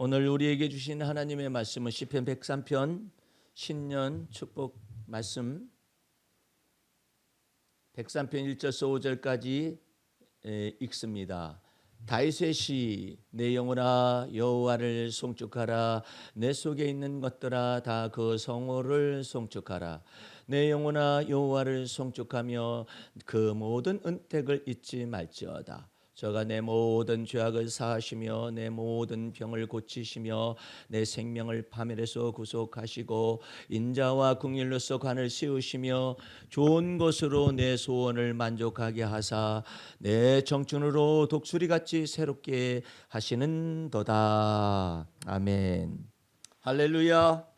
오늘 우리에게 주신 하나님의 말씀은 시편 103편 신년 축복 말씀 103편 1절에서 5절까지 읽습니다. 다윗의 시, 내 영혼아 여호와를 송축하라. 내 속에 있는 것들아 다 그 성호를 송축하라. 내 영혼아 여호와를 송축하며 그 모든 은택을 잊지 말지어다. 저가 내 모든 죄악을 사하시며 내 모든 병을 고치시며 내 생명을 파멸에서 구속하시고 인자와 긍휼로서 관을 씌우시며 좋은 것으로 내 소원을 만족하게 하사 내 청춘으로 독수리같이 새롭게 하시는도다. 아멘. 할렐루야.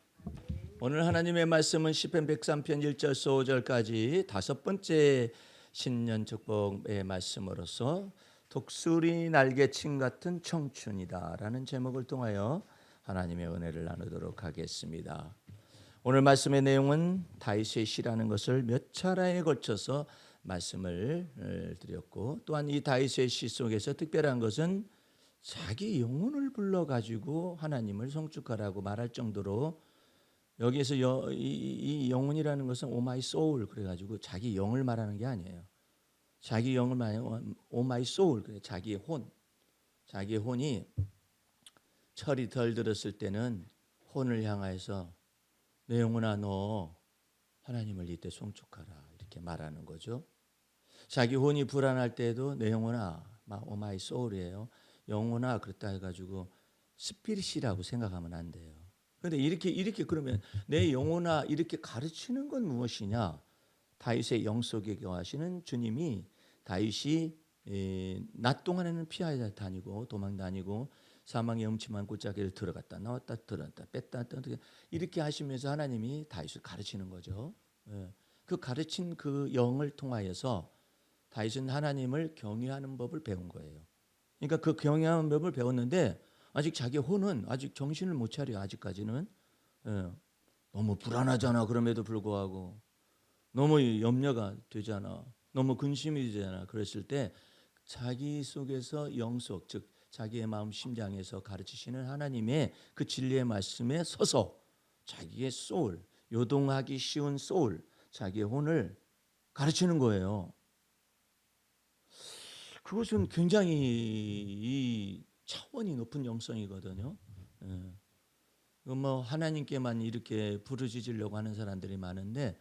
오늘 하나님의 말씀은 시편 103편 1절에서 5절까지 다섯 번째 신년 축복의 말씀으로서 독수리 날개침 같은 청춘이다라는 제목을 통하여 하나님의 은혜를 나누도록 하겠습니다. 오늘 말씀의 내용은 다윗의 시라는 것을 몇 차례에 걸쳐서 말씀을 드렸고, 또한 이 다윗의 시 속에서 특별한 것은 자기 영혼을 불러가지고 하나님을 송축하라고 말할 정도로, 여기에서 이 영혼이라는 것은 오마이 소울 그래가지고 자기 영을 말하는 게 아니에요. 자기 영을 말하는 오마이 소울, 그래 자기의 혼, 자기의 혼이 철이 덜 들었을 때는 혼을 향하여서 내 영혼아 너 하나님을 이때 송축하라 이렇게 말하는 거죠. 자기 혼이 불안할 때도 내 영혼아, 오마이 소울이에요. 영혼아 그랬다 해가지고 스피릿이라고 생각하면 안 돼요. 그런데 이렇게 그러면 내 영혼아 이렇게 가르치는 건 무엇이냐? 다윗의 영 속에 거하시는 주님이 다윗이 낮 동안에는 피하여 다니고 도망 다니고 사망의 음침한 골짜기를 들어갔다 나왔다 들어갔다 뺐다 이렇게 하시면서 하나님이 다윗을 가르치는 거죠. 그 가르친 그 영을 통하여서 다윗은 하나님을 경외하는 법을 배운 거예요. 그러니까 그 경외하는 법을 배웠는데 아직 자기 혼은 아직 정신을 못 차려. 아직까지는 너무 불안하잖아. 그럼에도 불구하고 너무 염려가 되잖아. 너무 근심이 되잖아. 그랬을 때 자기 속에서 영속, 즉 자기의 마음 심장에서 가르치시는 하나님의 그 진리의 말씀에 서서 자기의 소울, 요동하기 쉬운 소울, 자기의 혼을 가르치는 거예요. 그것은 굉장히 이 차원이 높은 영성이거든요. 뭐 하나님께만 이렇게 부르짖으려고 하는 사람들이 많은데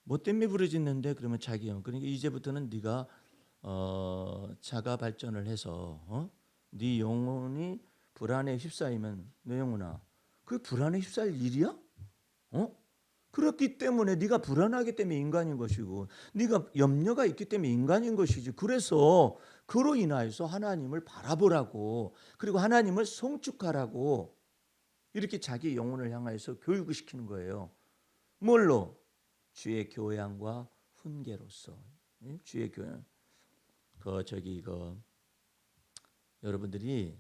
뭐 때문에 부르짖는데 그러면 자기 영. 그러니까 이제부터는 네가 자가 발전을 해서 네 영혼이 불안에 휩싸이면 내 영혼아 그 불안에 휩싸일 일이야? 그렇기 때문에 네가 불안하기 때문에 인간인 것이고 네가 염려가 있기 때문에 인간인 것이지. 그래서 그로 인하여서 하나님을 바라보라고 그리고 하나님을 송축하라고 이렇게 자기 영혼을 향하여서 교육을 시키는 거예요. 뭘로? 주의 교양과 훈계로서. 주의 교양. 여러분들이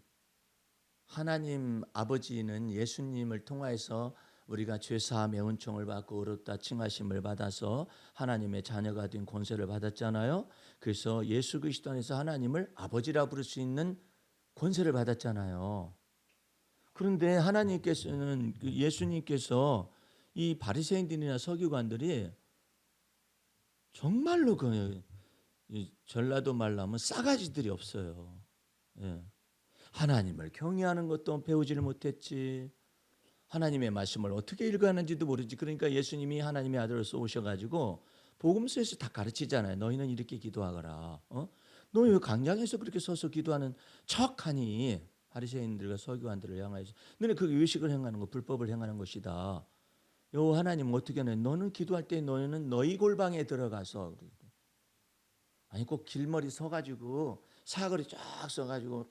하나님 아버지는 예수님을 통하여서 우리가 죄사함의 은총을 받고 의롭다 칭하심을 받아서 하나님의 자녀가 된 권세를 받았잖아요. 그래서 예수 그리스도 안에서 하나님을 아버지라 부를 수 있는 권세를 받았잖아요. 그런데 하나님께서는 예수님께서 이 바리새인들이나 서기관들이 정말로 전라도 말로 하면 싸가지들이 없어요. 하나님을 경외하는 것도 배우지를 못했지. 하나님의 말씀을 어떻게 읽어하는지도 모르지. 그러니까 예수님이 하나님의 아들로서 오셔가지고 복음서에서 다 가르치잖아요. 너희는 이렇게 기도하거라. 너희 왜 광야에서 그렇게 서서 기도하는 척하니? 바리새인들과 서기관들을 향하여서 너네 그 의식을 행하는 거 불법을 행하는 것이다. 요 하나님 어떻게 하냐? 너는 기도할 때 너희는 너희 골방에 들어가서 아니 꼭 길머리 서가지고 사거리 쫙 서가지고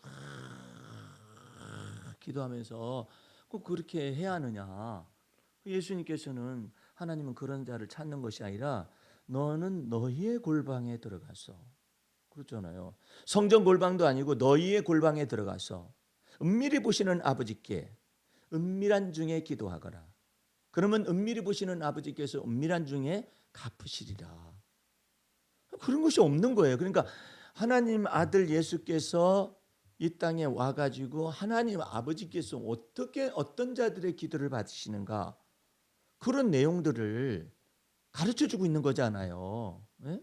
기도하면서 꼭 그렇게 해야 하느냐? 예수님께서는 하나님은 그런 자를 찾는 것이 아니라 너는 너희의 골방에 들어가서 그렇잖아요. 성전 골방도 아니고 너희의 골방에 들어가서 은밀히 보시는 아버지께 은밀한 중에 기도하거라. 그러면 은밀히 보시는 아버지께서 은밀한 중에 갚으시리라. 그런 것이 없는 거예요. 그러니까 하나님 아들 예수께서 이 땅에 와가지고 하나님 아버지께서 어떻게 어떤 자들의 기도를 받으시는가 그런 내용들을 가르쳐주고 있는 거잖아요. 예?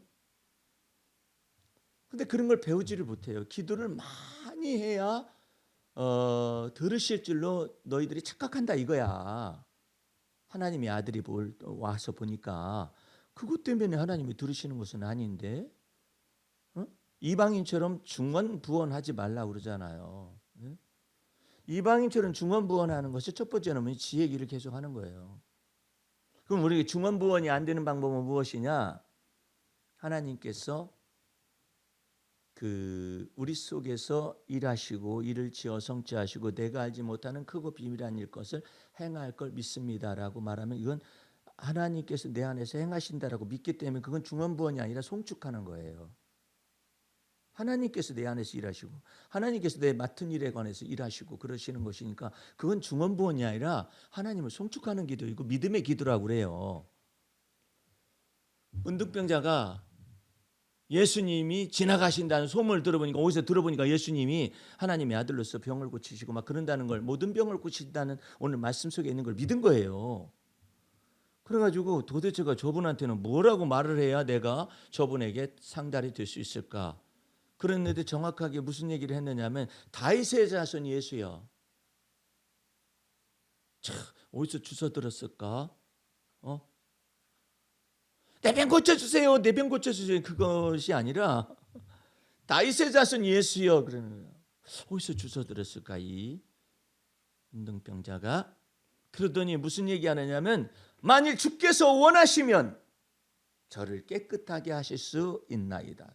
근데 그런 걸 배우지를 못해요. 기도를 많이 해야 들으실 줄로 너희들이 착각한다 이거야. 하나님의 아들이 와서 보니까 그것 때문에 하나님이 들으시는 것은 아닌데 이방인처럼 중언부언하지 말라고 그러잖아요. 이방인처럼 중언부언하는 것이 첫 번째는 지혜 얘기를 계속 하는 거예요. 그럼 우리 중언부언이 안 되는 방법은 무엇이냐? 하나님께서 우리 속에서 일하시고 이를 지어 성취하시고 내가 알지 못하는 크고 비밀한 일 것을 행할 걸 믿습니다라고 말하면 이건 하나님께서 내 안에서 행하신다라고 믿기 때문에 그건 중언부언이 아니라 송축하는 거예요. 하나님께서 내 안에서 일하시고 하나님께서 내 맡은 일에 관해서 일하시고 그러시는 것이니까 그건 중언부언이 아니라 하나님을 송축하는 기도이고 믿음의 기도라고 그래요. 은둔병자가 예수님이 지나가신다는 소문을 들어보니까 어디서 들어보니까 예수님이 하나님의 아들로서 병을 고치시고 막 그런다는 걸 모든 병을 고친다는 오늘 말씀 속에 있는 걸 믿은 거예요. 그래가지고 도대체가 저분한테는 뭐라고 말을 해야 내가 저분에게 상달이 될 수 있을까? 그랬는데 정확하게 무슨 얘기를 했느냐면 다윗의 자손 예수여. 참 어디서 주워 들었을까? 내 병 고쳐주세요. 내 병 고쳐주세요. 그것이 아니라 다윗의 자손 예수여. 그러는 거예요. 어디서 주워 들었을까 이 운동병자가? 그러더니 무슨 얘기하느냐면 만일 주께서 원하시면 저를 깨끗하게 하실 수 있나이다.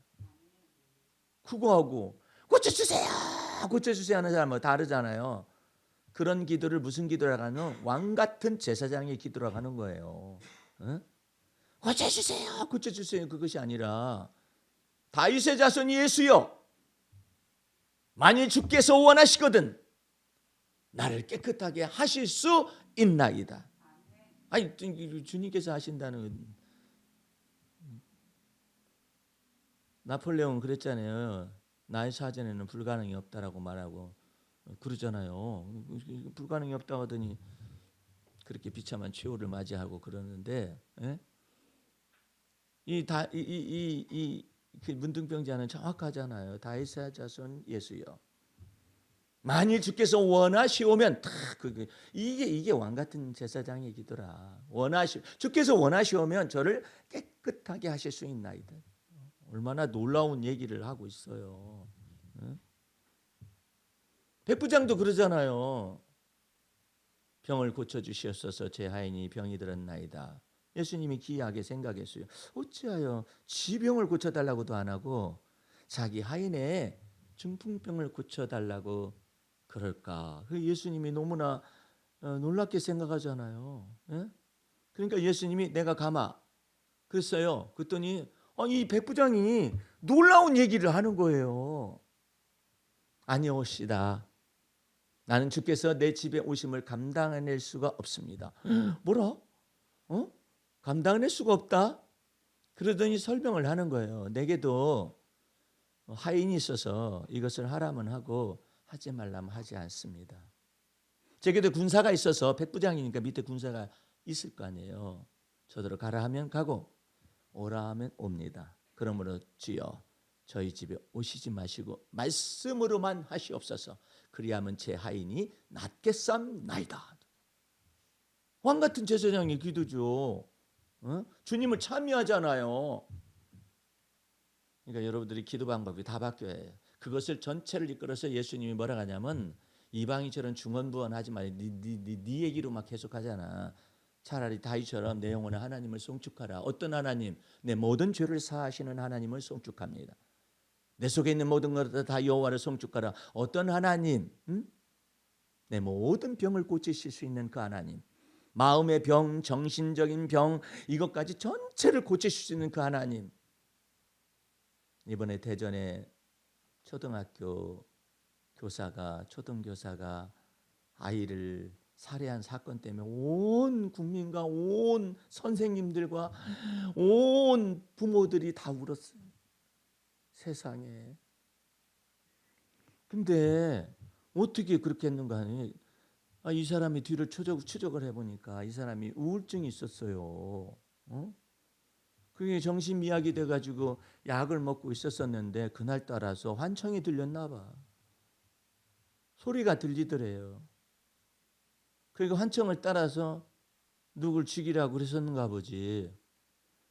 그거하고 고쳐주세요 하는 사람은 다르잖아요. 그런 기도를 무슨 기도라고 하는 왕 같은 제사장의 기도라고 하는 거예요. 응? 고쳐주세요 그것이 아니라 다윗의 자손 예수여 만일 주께서 원하시거든 나를 깨끗하게 하실 수 있나이다. 아니 주님께서 하신다는 나폴레옹은 그랬잖아요. 나의 사전에는 불가능이 없다라고 말하고 그러잖아요. 불가능이 없다고 하더니 그렇게 비참한 최후를 맞이하고 그러는데 예? 그 문둥병자는 정확하잖아요. 다윗의 자손 예수여. 만일 주께서 원하시오면 이게 왕 같은 제사장의 기도라. 주께서 원하시오면 저를 깨끗하게 하실 수 있나이다. 얼마나 놀라운 얘기를 하고 있어요. 백부장도 그러잖아요. 병을 고쳐주시옵소서 제 하인이 병이 들었나이다. 예수님이 기이하게 생각했어요. 어찌하여 지 병을 고쳐달라고도 안 하고 자기 하인의 중풍병을 고쳐달라고 그럴까. 예수님이 너무나 놀랍게 생각하잖아요. 그러니까 예수님이 내가 가마 그랬어요. 그랬더니 이 백부장이 놀라운 얘기를 하는 거예요. 아니옵시다. 나는 주께서 내 집에 오심을 감당해낼 수가 없습니다. 뭐라? 감당해낼 수가 없다? 그러더니 설명을 하는 거예요. 내게도 하인이 있어서 이것을 하라면 하고 하지 말라면 하지 않습니다. 제게도 군사가 있어서 백부장이니까 밑에 군사가 있을 거 아니에요. 저더러 가라 하면 가고 오라 하면 옵니다. 그러므로 주여 저희 집에 오시지 마시고 말씀으로만 하시옵소서. 그리하면 제 하인이 낫겠삼나이다. 왕 같은 제사장의 기도죠. 주님을 참여하잖아요. 그러니까 여러분들이 기도 방법이 다 바뀌어야 해요. 그것을 전체를 이끌어서 예수님이 뭐라 하냐면 이방인처럼 중언부언하지 말고 네 얘기로 막 계속하잖아. 차라리 다윗처럼 내 영혼의 하나님을 송축하라. 어떤 하나님? 내 모든 죄를 사하시는 하나님을 송축합니다. 내 속에 있는 모든 것을 다 여호와를 송축하라. 어떤 하나님? 내 모든 병을 고치실 수 있는 그 하나님. 마음의 병, 정신적인 병 이것까지 전체를 고치실 수 있는 그 하나님. 이번에 대전에 초등교사가 아이를 살해한 사건 때문에 온 국민과 온 선생님들과 온 부모들이 다 울었어요. 세상에 근데 어떻게 그렇게 했는가 하니 이 사람이 뒤를 추적을 해보니까 이 사람이 우울증이 있었어요. 그게 정신미약이 돼가지고 약을 먹고 있었었는데 그날따라서 환청이 들렸나 봐. 소리가 들리더래요. 그리고 환청을 따라서 누굴 죽이라고 그랬었는가 보지.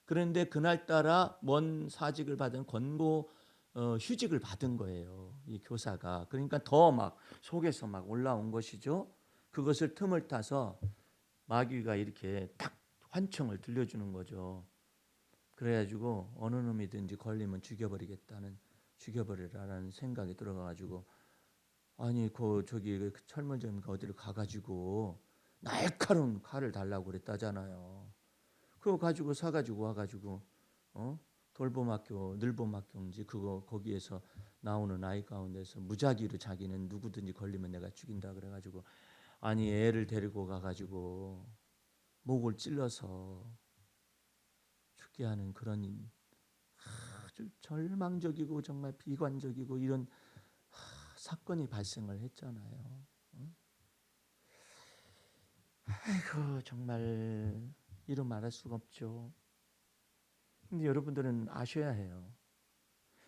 그런데 그날따라 먼 사직을 받은 권고 휴직을 받은 거예요. 이 교사가. 그러니까 더 막 속에서 막 올라온 것이죠. 그것을 틈을 타서 마귀가 이렇게 딱 환청을 들려주는 거죠. 그래가지고 어느 놈이든지 걸리면 죽여버리라는 생각이 들어가가지고 아니 저기 철물점 어디를 가가지고 날카로운 칼을 달라고 그랬다잖아요. 그거 가지고 사가지고 와가지고 돌봄학교 늘봄학교인지 그거 거기에서 나오는 아이 가운데서 무작위로 자기는 누구든지 걸리면 내가 죽인다 그래가지고 아니 애를 데리고 가가지고 목을 찔러서 죽게 하는 그런 아주 절망적이고 정말 비관적이고 이런 사건이 발생을 했잖아요. 아이고 정말 이런 말할 수가 없죠. 근데 여러분들은 아셔야 해요.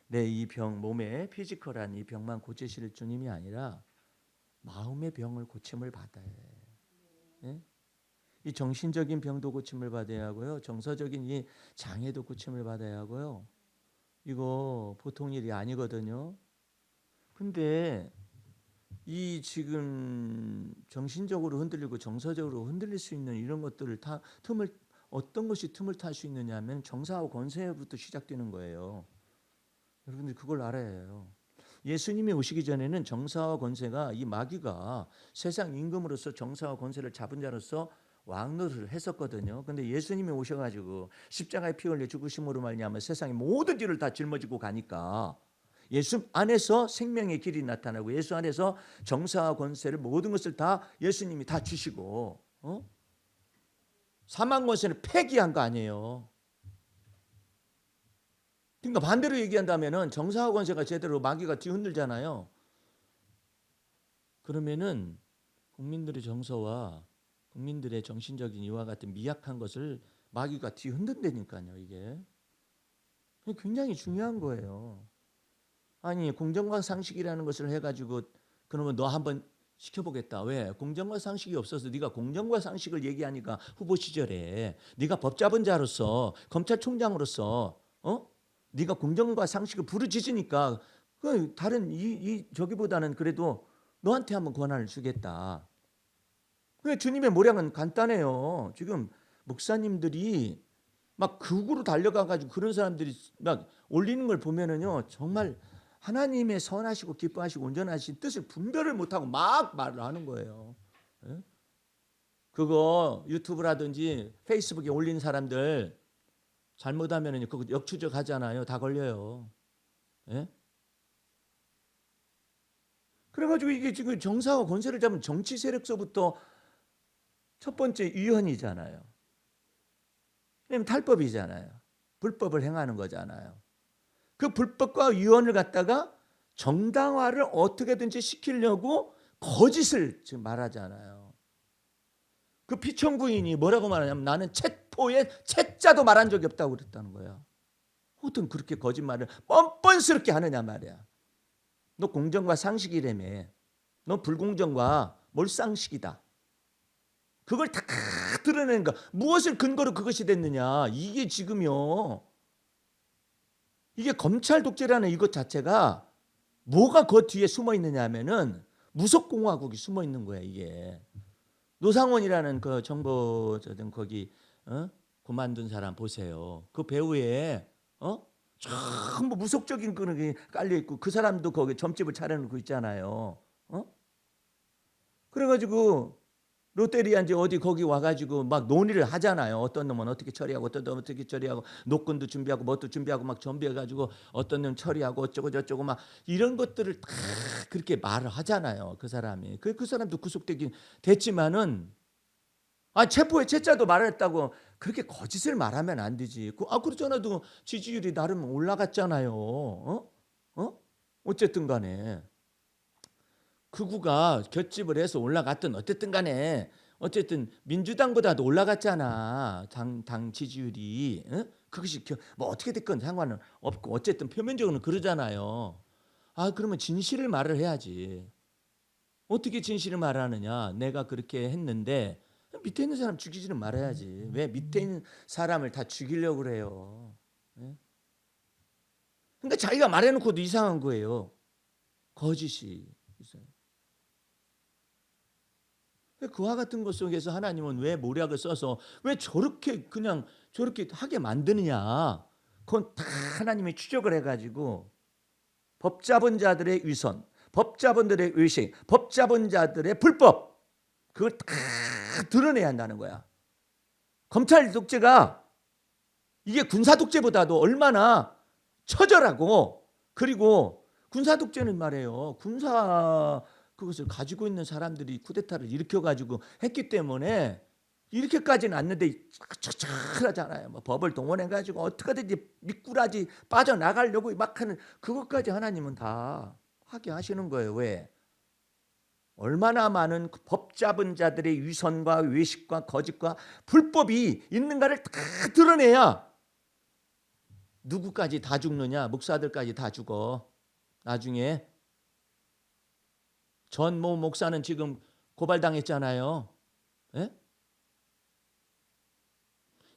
내 이 병, 몸의 피지컬한 이 병만 고치실 주님이 아니라 마음의 병을 고침을 받아야 해요. 예? 이 정신적인 병도 고침을 받아야 하고요. 정서적인 이 장애도 고침을 받아야 하고요. 이거 보통 일이 아니거든요. 근데 이 지금 정신적으로 흔들리고 정서적으로 흔들릴 수 있는 이런 것들을 다 어떤 것이 틈을 탈 수 있느냐 하면 정사와 권세부터 시작되는 거예요. 여러분들 그걸 알아야 해요. 예수님이 오시기 전에는 정사와 권세가 이 마귀가 세상 임금으로서 정사와 권세를 잡은 자로서 왕노릇을 했었거든요. 근데 예수님이 오셔가지고 십자가에 피 흘려 죽으심으로 말미암아 세상의 모든 일을 다 짊어지고 가니까 예수 안에서 생명의 길이 나타나고 예수 안에서 정사와 권세를 모든 것을 다 예수님이 다 주시고 사망 권세는 폐기한 거 아니에요. 그러니까 반대로 얘기한다면은 정사와 권세가 제대로 마귀가 뒤흔들잖아요. 그러면은 국민들의 정서와 국민들의 정신적인 이와 같은 미약한 것을 마귀가 뒤흔든다니까요. 이게 굉장히 중요한 거예요. 아니 공정과 상식이라는 것을 해가지고 그러면 너 한번 시켜보겠다. 왜? 공정과 상식이 없어서 네가 공정과 상식을 얘기하니까 후보 시절에 네가 법잡은 자로서 검찰총장으로서 네가 공정과 상식을 부르짖으니까 그 다른 저기보다는 그래도 너한테 한번 권한을 주겠다. 그 주님의 모량은 간단해요. 지금 목사님들이 막 극으로 달려가가지고 그런 사람들이 막 올리는 걸 보면은요 정말 하나님의 선하시고 기뻐하시고 온전하신 뜻을 분별을 못하고 막 말을 하는 거예요. 예? 그거 유튜브라든지 페이스북에 올린 사람들 잘못하면은 그거 역추적하잖아요. 다 걸려요. 예? 그래가지고 이게 지금 정사와 권세를 잡은 정치 세력서부터 첫 번째 위헌이잖아요. 왜냐면 탈법이잖아요. 불법을 행하는 거잖아요. 그 불법과 위헌을 갖다가 정당화를 어떻게든지 시키려고 거짓을 지금 말하잖아요. 그 피청구인이 뭐라고 말하냐면 나는 체포의 채자도 말한 적이 없다고 그랬다는 거야. 어떤 그렇게 거짓말을 뻔뻔스럽게 하느냐 말이야. 너 공정과 상식이라며. 너 불공정과 몰상식이다. 그걸 다 드러내는 거. 무엇을 근거로 그것이 됐느냐. 이게 지금요. 이게 검찰 독재라는 이것 자체가 뭐가 그 뒤에 숨어 있느냐 하면은 무속공화국이 숨어 있는 거야 이게. 노상원이라는 그 정보자든 거기 그만둔 사람 보세요. 그 배우에 전부 무속적인 그런 깔려 있고 그 사람도 거기 점집을 차려놓고 있잖아요. 그래가지고 롯데리아인지 어디 거기 와가지고 막 논의를 하잖아요. 어떤 놈은 어떻게 처리하고 어떤 놈은 어떻게 처리하고 노건도 준비하고 뭣도 준비하고 막 준비해가지고 어떤 놈 처리하고 어쩌고 저쩌고 막 이런 것들을 다 그렇게 말을 하잖아요. 그 사람이 그 사람도 구속되긴 됐지만은 체포의 채자도 말했다고 그렇게 거짓을 말하면 안 되지. 그렇잖아도 지지율이 나름 올라갔잖아요. 어쨌든 간에 극우가 결집을 해서 올라갔든 어쨌든 간에 어쨌든 민주당보다도 올라갔잖아. 당 지지율이. 응? 그것이 뭐 어떻게 됐건 상관은 없고 어쨌든 표면적으로는 그러잖아요. 아 그러면 진실을 말을 해야지. 어떻게 진실을 말하느냐. 내가 그렇게 했는데 밑에 있는 사람 죽이지는 말아야지. 왜 밑에 있는 사람을 다 죽이려고 그래요. 예? 그러니까 자기가 말해놓고도 이상한 거예요. 거짓이 있어요. 그와 같은 것 속에서 하나님은 왜 모략을 써서 왜 저렇게 그냥 저렇게 하게 만드느냐. 그건 다 하나님이 추적을 해가지고 법 잡은 자들의 위선, 법 잡은 자들의 의식, 법 잡은 자들의 불법 그걸 다 드러내야 한다는 거야. 검찰 독재가 이게 군사 독재보다도 얼마나 처절하고 그리고 군사 독재는 말이에요. 군사 그것을 가지고 있는 사람들이 쿠데타를 일으켜가지고 했기 때문에 이렇게까지는 않는데 처절하잖아요. 뭐 법을 동원해가지고 어떻게든지 미꾸라지 빠져나가려고 막 하는 그것까지 하나님은 다 하게 하시는 거예요. 왜? 얼마나 많은 법 잡은 자들의 위선과 외식과 거짓과 불법이 있는가를 다 드러내야 누구까지 다 죽느냐? 목사들까지 다 죽어. 나중에 전 모 목사는 지금 고발당했잖아요. 예?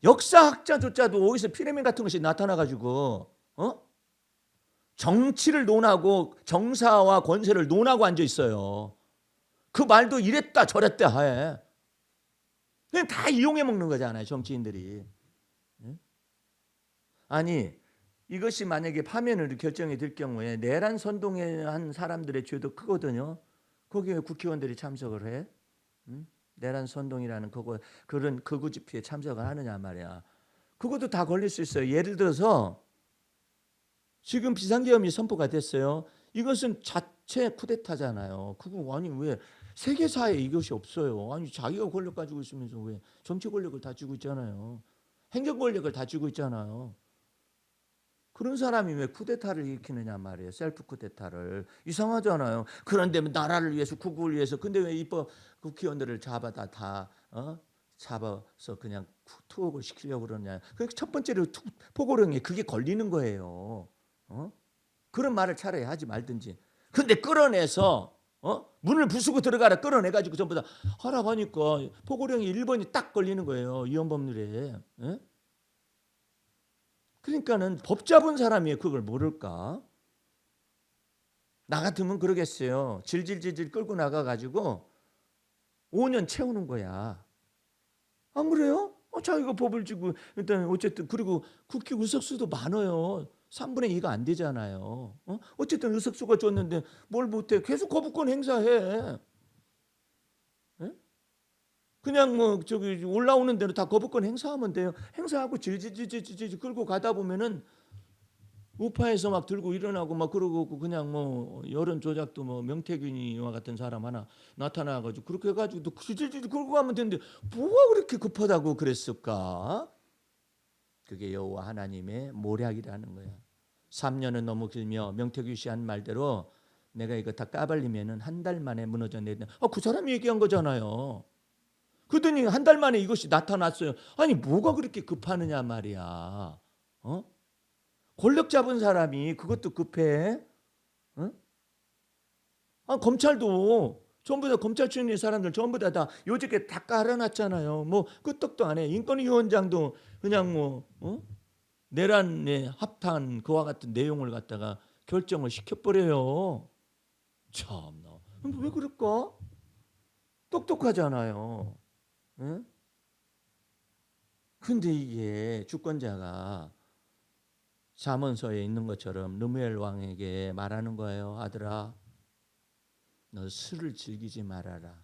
역사학자조차도 어디서 피라미드 같은 것이 나타나가지고 정치를 논하고 정사와 권세를 논하고 앉아 있어요. 그 말도 이랬다 저랬다 해. 그냥 다 이용해 먹는 거잖아요. 정치인들이. 아니 이것이 만약에 파면으로 결정이 될 경우에 내란 선동한 사람들의 죄도 크거든요. 거기에 국회의원들이 참석을 해. 내란 선동이라는 그런 극우 집회에 참석을 하느냐 말이야. 그것도 다 걸릴 수 있어요. 예를 들어서 지금 비상계엄이 선포가 됐어요. 이것은 자체 쿠데타잖아요. 그거 아니 왜 세계사에 이것이 없어요. 아니 자기가 권력 가지고 있으면서 왜 정치 권력을 다 쥐고 있잖아요. 행정 권력을 다 쥐고 있잖아요. 그런 사람이 왜 쿠데타를 일으키느냐 말이에요. 셀프 쿠데타를. 이상하잖아요. 그런데 나라를 위해서 국국을 위해서 근데 왜 입법 국회의원들을 잡아서 그냥 투옥을 시키려고 그러냐. 첫 번째로 포고령에 그게 걸리는 거예요. 그런 말을 차라리 하지 말든지. 근데 끌어내서 문을 부수고 들어가라 끌어내가지고 전부 다 하라고 하니까 포고령이 1번이 딱 걸리는 거예요. 위헌법률에. 그러니까는 법 잡은 사람이 그걸 모를까? 나 같으면 그러겠어요. 질질질질 끌고 나가가지고 5년 채우는 거야. 안 그래요? 자기가 법을 지고 일단 어쨌든 그리고 국회 의석수도 많아요. 3분의 2가 안 되잖아요. 어쨌든 의석수가 줬는데 뭘 못해? 계속 거부권 행사해. 그냥 뭐 저기 올라오는 대로 다 거부권 행사하면 돼요. 행사하고 질질질질질 끌고 가다 보면은 우파에서 막 들고 일어나고 막 그러고 그냥 뭐 여론 조작도 뭐 명태균이와 같은 사람 하나 나타나가지고 그렇게 해가지고 또 질질질 끌고 가면 되는데 뭐가 그렇게 급하다고 그랬을까? 그게 여호와 하나님의 모략이라는 거야. 3년은 너무 길며 명태균 씨 한 말대로 내가 이거 다 까발리면은 한 달 만에 무너져 내리는. 그 사람이 얘기한 거잖아요. 그러더니 한 달 만에 이것이 나타났어요. 아니 뭐가 그렇게 급하느냐 말이야. 권력 잡은 사람이 그것도 급해? 검찰도 전부 다 검찰 출신의 사람들 전부 다 요직에 다 깔아놨잖아요. 뭐 끄떡도 안 해. 인권위원장도 그냥 뭐 내란에 합탄 그와 같은 내용을 갖다가 결정을 시켜버려요. 참나. 왜 그럴까? 똑똑하잖아요. 근데 이게 주권자가 잠언서에 있는 것처럼 르무엘 왕에게 말하는 거예요. 아들아, 너 술을 즐기지 말아라.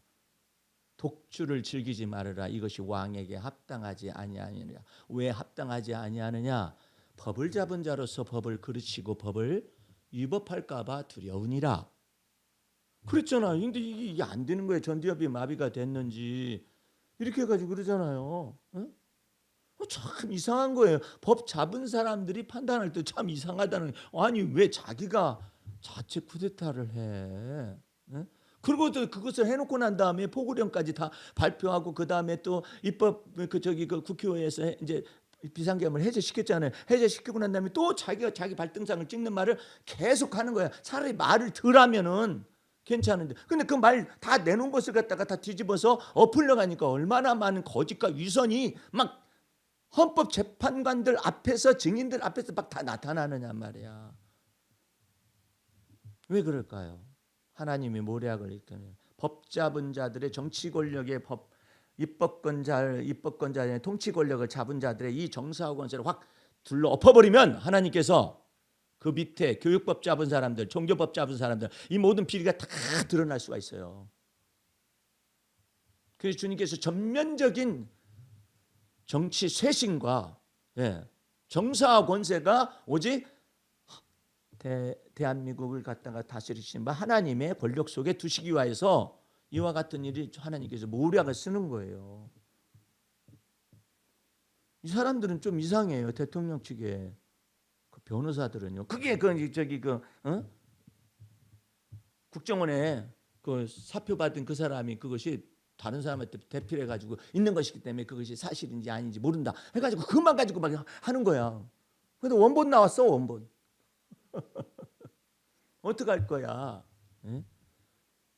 독주를 즐기지 말아라. 이것이 왕에게 합당하지 아니하느냐. 왜 합당하지 아니하느냐? 법을 잡은 자로서 법을 그르치고 법을 위법할까 봐 두려우니라. 그랬잖아요. 근데 이게 안 되는 거예요. 전두엽이 마비가 됐는지 이렇게 해가지고 그러잖아요. 참 이상한 거예요. 법 잡은 사람들이 판단할 때 참 이상하다는. 아니 왜 자기가 자체 쿠데타를 해? 그리고 또 그것을 해놓고 난 다음에 포고령까지 다 발표하고 그 다음에 또 입법 그 국회의회에서 이제 비상계엄을 해제시켰잖아요. 해제시키고 난 다음에 또 자기가 자기 발등상을 찍는 말을 계속 하는 거야. 차라리 말을 덜하면은 괜찮은데. 근데 그 말 다 내놓은 것을 갖다가 다 뒤집어서 엎으려 가니까 얼마나 많은 거짓과 위선이 막 헌법재판관들 앞에서 증인들 앞에서 막 다 나타나느냐 말이야. 왜 그럴까요? 하나님이 모략을 일으키는 법 잡은 자들의 정치 권력의 입법권자의 통치 권력을 잡은 자들의 이 정사와 권세를 확 둘러 엎어버리면 하나님께서 그 밑에 교육법 잡은 사람들, 종교법 잡은 사람들 이 모든 비리가 다 드러날 수가 있어요. 그래서 주님께서 전면적인 정치 쇄신과 정사와 권세가 오직 대한민국을 갖다가 다스리신 바 하나님의 권력 속에 두시기 위해서 이와 같은 일이 하나님께서 모략을 쓰는 거예요. 이 사람들은 좀 이상해요. 대통령 측에 그 변호사들은요. 그게 국정원에 그 사표 받은 그 사람이 그것이 다른 사람한테 대필해 가지고 있는 것이기 때문에 그것이 사실인지 아닌지 모른다 해가지고 그것만 가지고 막 하는 거야. 근데 원본 나왔어, 원본. 어떡할 거야? 응?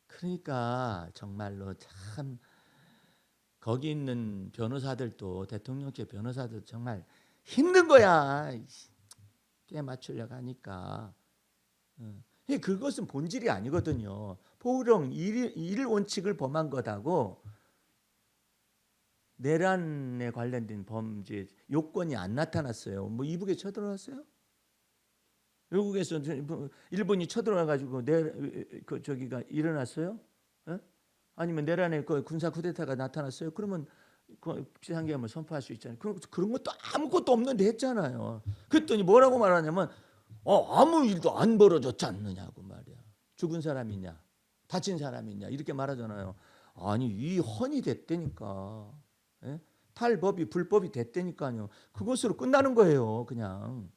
그러니까 정말로 참 거기 있는 변호사들도 대통령제 변호사들 정말 힘든 거야. 깨 맞추려고 하니까. 그것은 본질이 아니거든요. 포우령 일 원칙을 범한 것하고 내란에 관련된 범죄 요건이 안 나타났어요. 뭐 이북에 쳐들어왔어요? 외국에서 일본이 쳐들어와 가지고 저기가 일어났어요? 아니면 내란에 그 군사 쿠데타가 나타났어요? 그러면 그 비상계엄을 선포할 수 있잖아요. 그런 것도 아무것도 없는데 했잖아요. 그랬더니 뭐라고 말하냐면 아무 일도 안 벌어졌지 않느냐고 말이야. 죽은 사람이 있냐, 다친 사람이 있냐 이렇게 말하잖아요. 아니 위헌이 됐다니까. 탈법이 불법이 됐다니까요. 그것으로 끝나는 거예요, 그냥.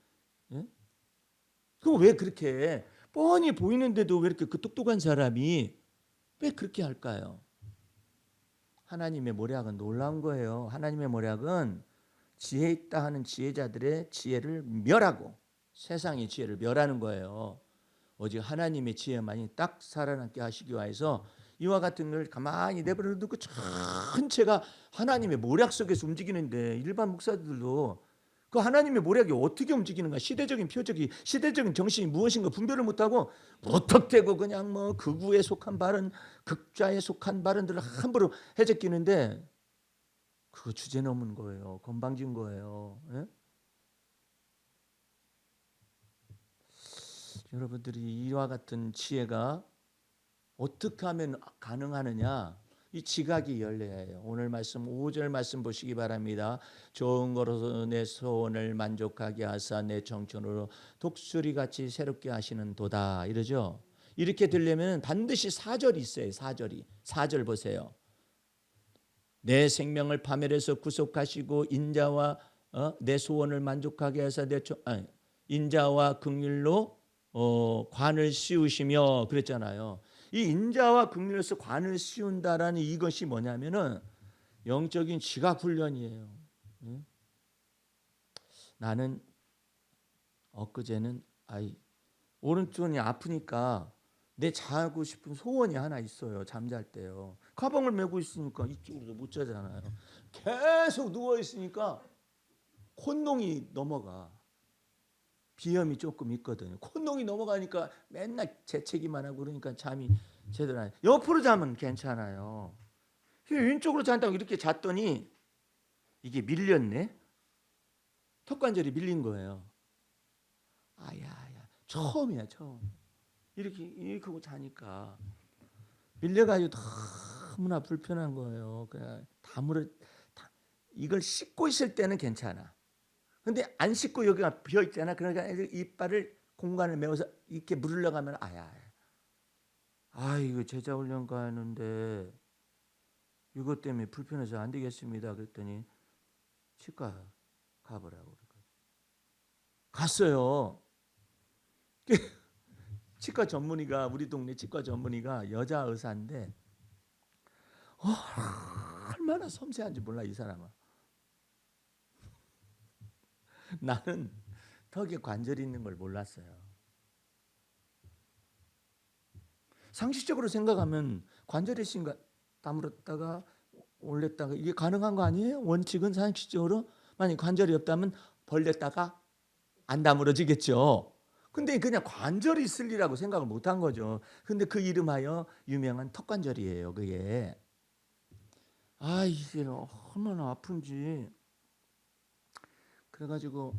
그럼 왜 그렇게 뻔히 보이는데도 왜 이렇게 그 똑똑한 사람이 왜 그렇게 할까요? 하나님의 모략은 놀라운 거예요. 하나님의 모략은 지혜 있다 하는 지혜자들의 지혜를 멸하고 세상의 지혜를 멸하는 거예요. 오직 하나님의 지혜만이 딱 살아남게 하시기 위해서 이와 같은 걸 가만히 내버려 두고 전체가 하나님의 모략 속에서 움직이는데 일반 목사들도 그 하나님의 모략이 어떻게 움직이는가 시대적인 표적이 시대적인 정신이 무엇인가 분별을 못하고 무턱대고 그냥 뭐 극우에 속한 발언 극좌에 속한 발언들을 함부로 해제끼는데 그거 주제 넘은 거예요. 건방진 거예요. 여러분들이 이와 같은 지혜가 어떻게 하면 가능하느냐 이 지각이 열려야 해요. 오늘 말씀 5절 말씀 보시기 바랍니다. 좋은 거로서 내 소원을 만족하게 하사 내 정천으로 독수리같이 새롭게 하시는 도다 이러죠. 이렇게 되려면 반드시 4절이 있어요. 4절 보세요. 내 생명을 파멸해서 구속하시고 인자와 내 소원을 만족하게 하사 인자와 긍휼로 관을 씌우시며 그랬잖아요. 이 인자와 긍휼로서 관을 씌운다라는 이것이 뭐냐면은 영적인 지각 훈련이에요. 나는 엊그제는 오른쪽이 아프니까 내 자고 싶은 소원이 하나 있어요. 잠잘 때요. 가방을 메고 있으니까 이쪽으로 못 자잖아요. 계속 누워 있으니까 콧농이 넘어가. 비염이 조금 있거든요. 콧농이 넘어가니까 맨날 재채기만 하고 그러니까 잠이 제대로 안. 옆으로 자면 괜찮아요. 왼쪽으로 잔다고 이렇게 잤더니 이게 밀렸네. 턱관절이 밀린 거예요. 아야야, 처음이야 처음. 이렇게 하고 자니까 밀려가지고 너무나 불편한 거예요. 그냥 이걸 씻고 있을 때는 괜찮아. 근데 안 씻고 여기가 비어 있잖아. 그러니까 이빨을 공간을 메워서 이렇게 물으려고 하면 이거 제자 훈련 가는데 이것 때문에 불편해서 안 되겠습니다. 그랬더니 치과 가보라고 갔어요. 치과 전문의가 우리 동네 치과 전문의가 여자 의사인데 얼마나 섬세한지 몰라 이 사람은. 나는 턱에 관절이 있는 걸 몰랐어요. 상식적으로 생각하면 관절의 신가 다물었다가 올렸다가 이게 가능한 거 아니에요? 원칙은 상식적으로 만약 관절이 없다면 벌렸다가 안 다물어지겠죠. 근데 그냥 관절이 있을 리라고 생각을 못한 거죠. 근데 그 이름하여 유명한 턱관절이에요. 그게 이게 얼마나 아픈지. 그래가지고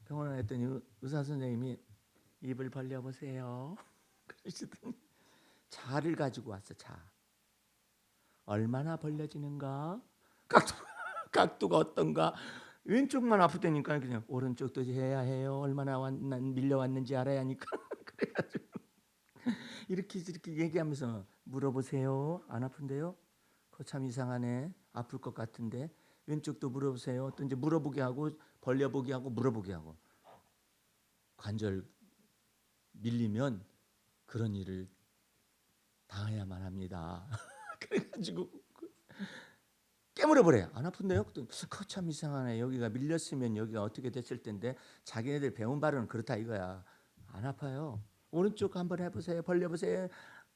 병원에 갔더니 의사 선생님이 입을 벌려보세요. 그러시더니 자를 가지고 왔어. 자. 얼마나 벌려지는가? 각도가 어떤가? 왼쪽만 아프다니까 그냥 오른쪽도 해야 해요. 얼마나 밀려왔는지 알아야 하니까. 그래가지고 이렇게 얘기하면서 물어보세요. 안 아픈데요? 그거 참 이상하네. 아플 것 같은데. 왼쪽도 물어보세요. 또 이제 물어보게 하고 벌려보게 하고 물어보게 하고. 관절 밀리면 그런 일을 당해야만 합니다. 그래가지고 깨물어버려요. 안 아픈데요? 그거 참 이상하네. 여기가 밀렸으면 여기가 어떻게 됐을 텐데 자기네들 배운 바로는 그렇다 이거야. 안 아파요. 오른쪽 한번 해보세요. 벌려보세요.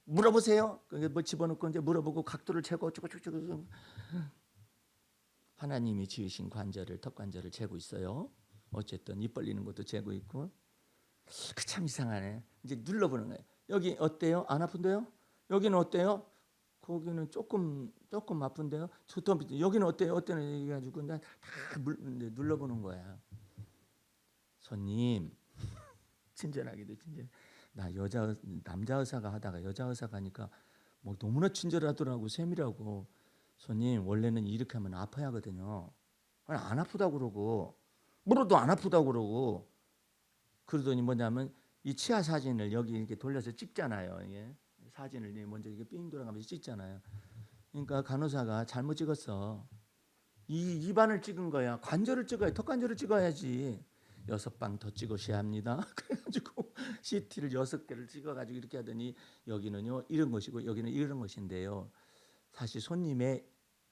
물어보세요. 뭐 집어넣고 이제 물어보고 각도를 재고 쭉쭉쭉. 하나님이 지으신 관절을 턱관절을 재고 있어요. 어쨌든 입 벌리는 것도 재고 있고. 그 참 이상하네. 이제 눌러보는 거예요. 여기 어때요? 안 아픈데요? 여기는 어때요? 거기는 조금 아픈데요. 여기는 어때요? 어때요? 얘기해가지고 다 눌러보는 거야. 손님 친절하기도 친절. 나 남자 의사가 하다가 여자 의사가 하니까 뭐 너무나 친절하더라고. 세밀하고. 손님 원래는 이렇게 하면 아파야 하거든요. 아니, 안 아프다고 그러고 물어도 안 아프다고 그러고 그러더니 뭐냐면 이 치아 사진을 여기 이렇게 돌려서 찍잖아요. 이게. 사진을 먼저 이게 삥 돌아가면서 찍잖아요. 그러니까 간호사가 잘못 찍었어. 이 입안을 찍은 거야. 관절을 찍어야 턱관절을 찍어야지. 6방 더 찍으셔야 합니다. 그래가지고 CT를 6개를 찍어가지고 이렇게 하더니 여기는요 이런 것이고 여기는 이런 것인데요. 사실 손님의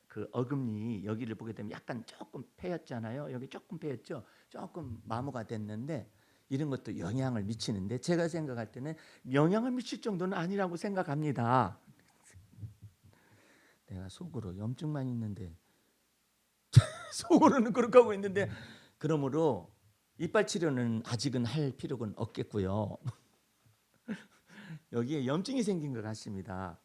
그 어금니 여기를 보게 되면 약간 조금 패였잖아요. 여기 조금 패였죠. 조금 마모가 됐는데 이런 것도 영향을 미치는데 제가 생각할 때는 영향을 미칠 정도는 아니라고 생각합니다. 내가 속으로 염증만 있는데 속으로는 그렇게 하고 있는데 그러므로 이빨 치료는 아직은 할 필요는 없겠고요. 여기에 염증이 생긴 것 같습니다.